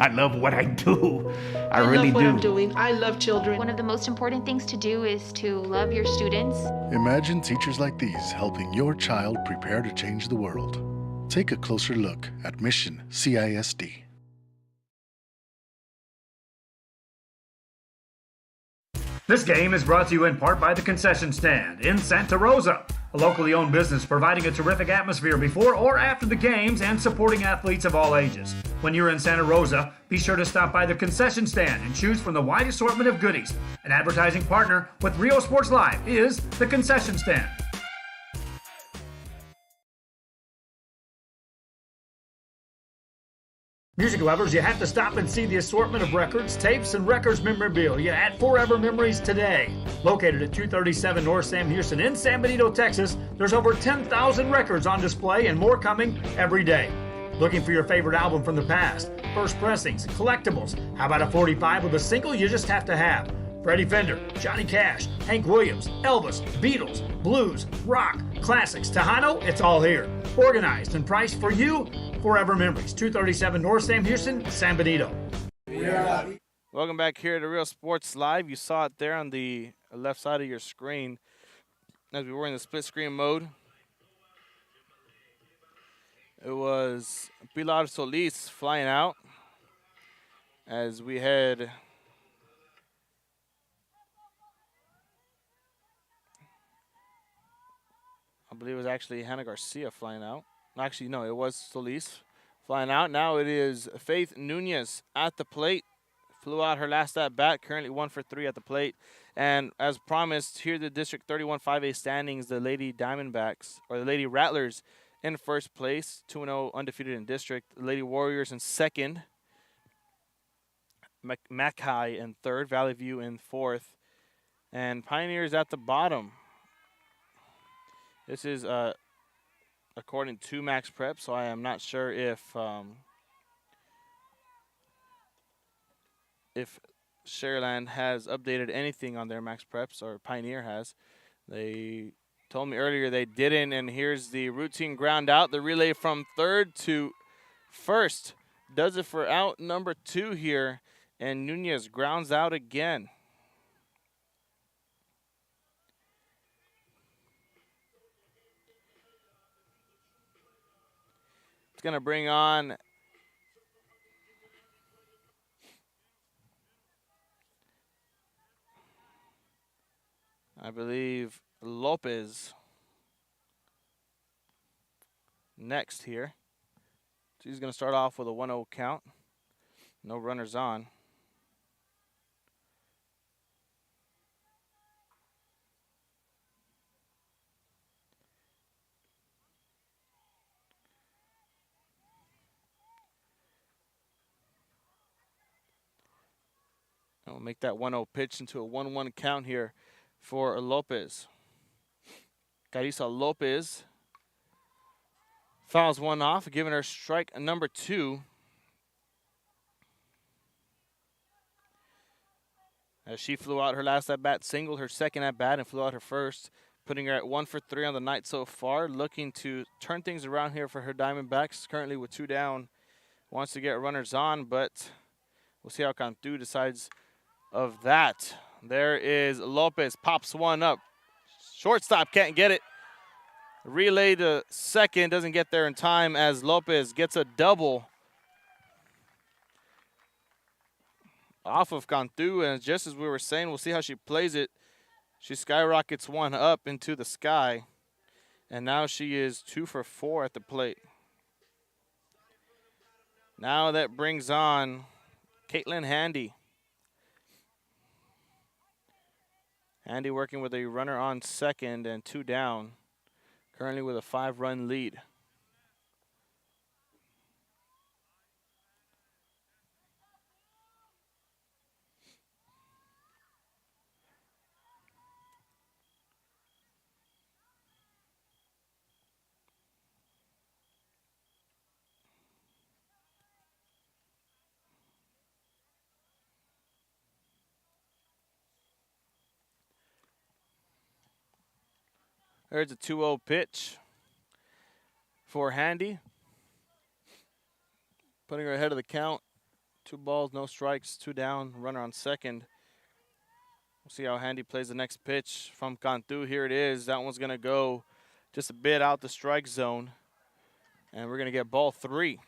I love what I do. I really love what do. I'm doing. I love children. One of the most important things to do is to love your students. Imagine teachers like these helping your child prepare to change the world. Take a closer look at Mission CISD. This game is brought to you in part by the Concession Stand in Santa Rosa, a locally owned business providing a terrific atmosphere before or after the games and supporting athletes of all ages. When you're in Santa Rosa, be sure to stop by the Concession Stand and choose from the wide assortment of goodies. An advertising partner with Rio Sports Live is the Concession Stand. Music lovers, you have to stop and see the assortment of records, tapes, and records memorabilia at Forever Memories today. Located at 237 North Sam Houston in San Benito, Texas, there's over 10,000 records on display and more coming every day. Looking for your favorite album from the past, first pressings, collectibles, how about a 45 with a single you just have to have? Freddie Fender, Johnny Cash, Hank Williams, Elvis, Beatles, blues, rock, classics, Tejano, it's all here. Organized and priced for you. Forever Memories, 237 North Sam Houston, San Benito. Welcome back here to Real Sports Live. You saw it there on the left side of your screen as we were in the split screen mode. It was Pilar Solis flying out as we had I believe it was actually Hannah Garcia flying out. Actually, no, it was Solis flying out. Now it is Faith Nunez at the plate. Flew out her last at bat, currently 1 for 3 at the plate. And as promised, here the District 31 5A standings, the Lady Diamondbacks, or the Lady Rattlers in first place, 2-0 undefeated in district. The Lady Warriors in second. Mackay in third, Valley View in fourth. And Pioneers at the bottom. This is according to Max Prep, so I am not sure if Sharyland has updated anything on their Max Preps, or Pioneer has. They told me earlier they didn't, and here's the routine ground out. The relay from third to first does it for out number 2 here, and Nunez grounds out again. It's going to bring on I believe Lopez next here. She's going to start off with a 1-0 count. No runners on. And we'll make that 1-0 pitch into a 1-1 count here for Lopez. Carissa Lopez fouls one off, giving her strike number 2. As she flew out her last at-bat, singled her second at-bat, and flew out her first, putting her at 1 for 3 on the night so far, looking to turn things around here for her Diamondbacks, currently with 2 down. Wants to get runners on, but we'll see how Cantu decides of that. There is Lopez, pops one up. Shortstop can't get it. Relay to second, doesn't get there in time as Lopez gets a double off of Cantu. And just as we were saying, we'll see how she plays it. She skyrockets one up into the sky. And now she is 2 for 4 at the plate. Now that brings on Caitlin Handy. Handy working with a runner on second and 2 down. Currently with a 5-run lead. There's a 2-0 pitch for Handy. Putting her ahead of the count. 2 balls, no strikes, 2 down, runner on second. We'll see how Handy plays the next pitch from Cantu. Here it is. That one's going to go just a bit out the strike zone. And we're going to get ball 3.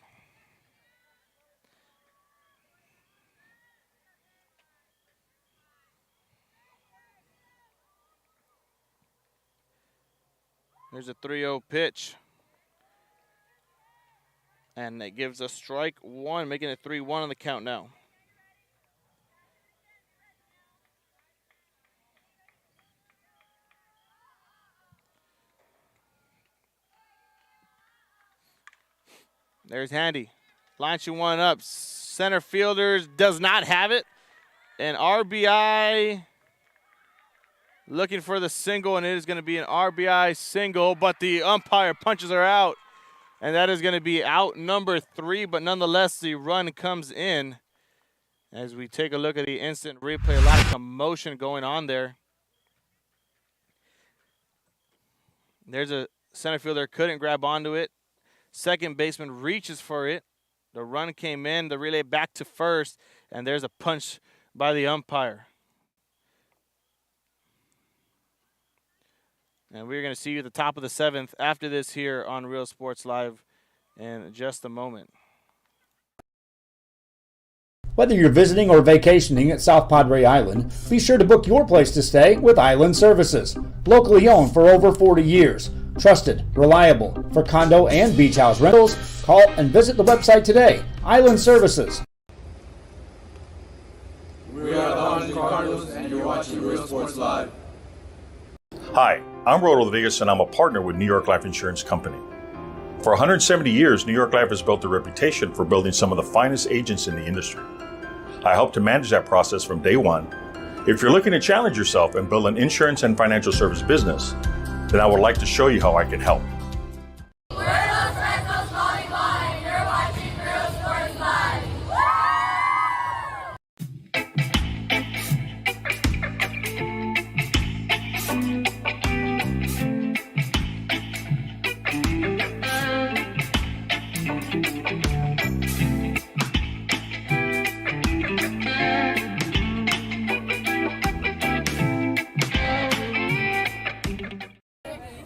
There's a 3-0 pitch. And it gives us strike 1, making it 3-1 on the count now. There's Handy. Launching one up. Center fielders does not have it. An RBI. Looking for the single, and it is going to be an RBI single, but the umpire punches her out. And that is going to be out number 3, but nonetheless, the run comes in. As we take a look at the instant replay, a lot of commotion going on there. There's a center fielder, couldn't grab onto it. Second baseman reaches for it. The run came in, the relay back to first, and there's a punch by the umpire. And we're going to see you at the top of the 7th after this here on Real Sports Live in just a moment. Whether you're visiting or vacationing at South Padre Island, be sure to book your place to stay with Island Services. Locally owned for over 40 years. Trusted, reliable for condo and beach house rentals. Call and visit the website today. Island Services. We are the Harlingen Cardinals, and you're watching Real Sports Live. Hi, I'm Rowe Rodriguez, and I'm a partner with New York Life Insurance Company. For 170 years, New York Life has built a reputation for building some of the finest agents in the industry. I help to manage that process from day one. If you're looking to challenge yourself and build an insurance and financial service business, then I would like to show you how I can help. We're those Red Sox calling by, and you're watching Real Sports Live.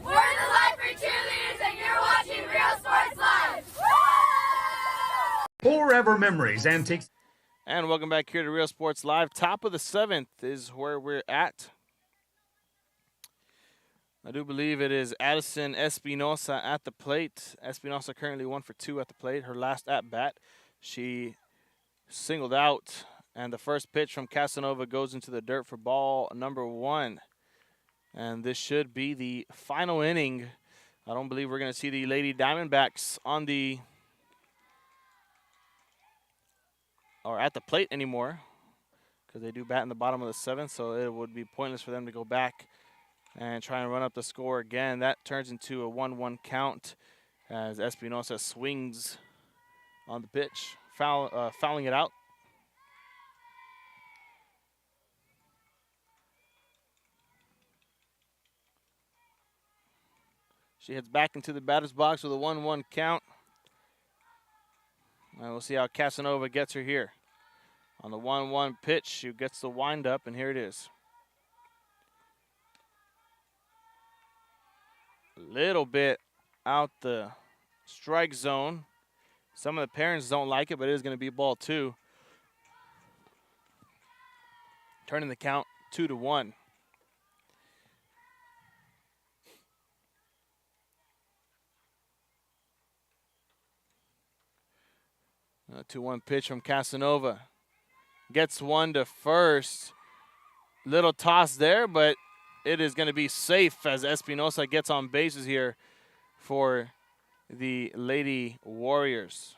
We're the Lifer Cheerleaders, and you're watching Real Sports Live. Forever Memories, Antiques. And welcome back here to Real Sports Live. Top of the 7th is where we're at. I do believe it is Addison Espinosa at the plate. Espinosa currently 1 for 2 at the plate. Her last at-bat, she singled out, and the first pitch from Casanova goes into the dirt for ball number 1. And this should be the final inning. I don't believe we're going to see the Lady Diamondbacks on the or at the plate anymore, because they do bat in the bottom of the 7th, so it would be pointless for them to go back and try and run up the score again. That turns into a 1-1 count as Espinosa swings on the pitch, fouling it out. She heads back into the batter's box with a 1-1 count. And we'll see how Casanova gets her here. On the 1-1 pitch, she gets the windup, and here it is. A little bit out the strike zone. Some of the parents don't like it, but it is going to be ball 2. Turning the count 2-1. A 2-1 pitch from Casanova. Gets one to first. Little toss there, but it is going to be safe as Espinosa gets on bases here for the Lady Warriors.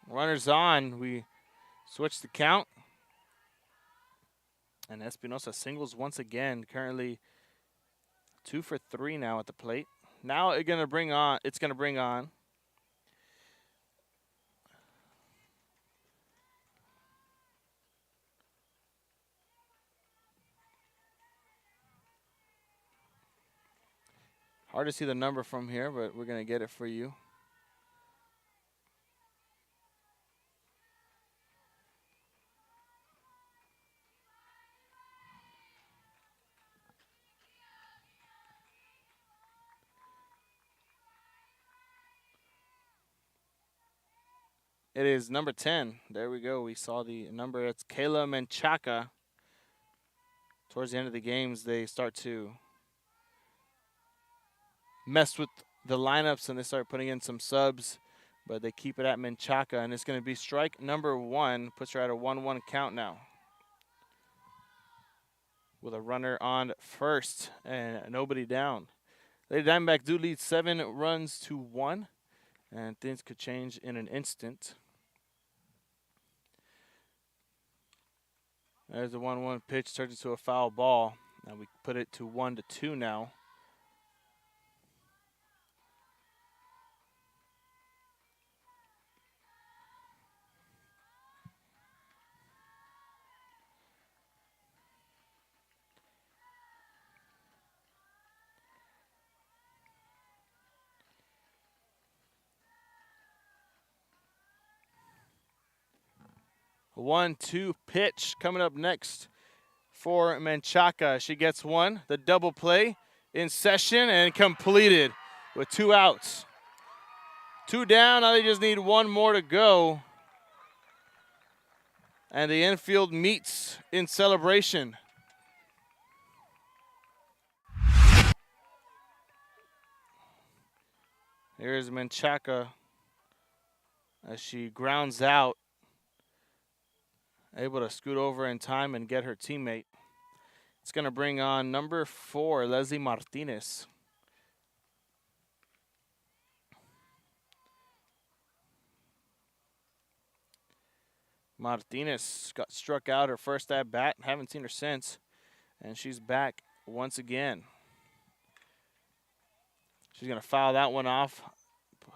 Runners on. We switch the count. And Espinosa singles once again. Currently 2 for 3 now at the plate. Now it's going to bring on hard to see the number from here, but we're going to get it for you. It is number 10. There we go. We saw the number. It's Kayla Menchaca. Towards the end of the games, they start to mess with the lineups and they start putting in some subs, but they keep it at Menchaca, and it's going to be strike number 1. Puts her at a 1-1 count now. With a runner on first and nobody down. Lady Diamondback do lead 7-1, and things could change in an instant. There's the 1-1 pitch, turns into a foul ball, and we put it to 1-2 now. 1-2 pitch coming up next for Menchaca. She gets one. The double play in session and completed with 2 outs. 2 down. Now they just need 1 more to go. And the infield meets in celebration. Here's Menchaca as she grounds out, able to scoot over in time and get her teammate. It's going to bring on number 4, Leslie Martinez. Martinez got struck out her first at bat. Haven't seen her since. And she's back once again. She's going to foul that one off,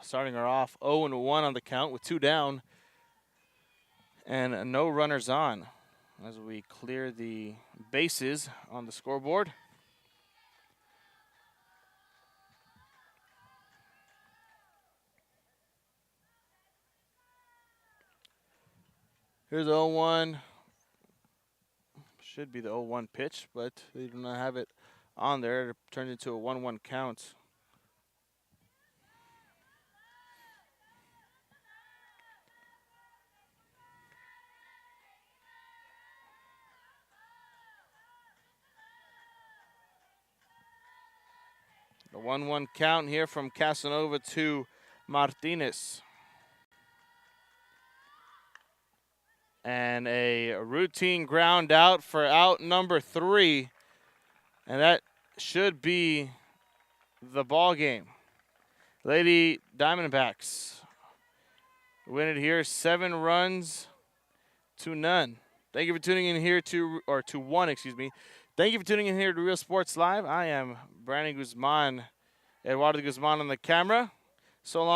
starting her off 0-1 on the count with 2 down and no runners on as we clear the bases on the scoreboard. Here's the 0-1. Should be the 0-1 pitch, but they do not have it on there. It turned into a 1-1 count. The 1-1 count here from Casanova to Martinez. And a routine ground out for out number 3. And that should be the ball game. Lady Diamondbacks win it here 7 runs to none. Thank you for tuning in here to 1, excuse me. Thank you for tuning in here to Real Sports Live. I am Brandon Guzman, Eduardo Guzman on the camera. So long.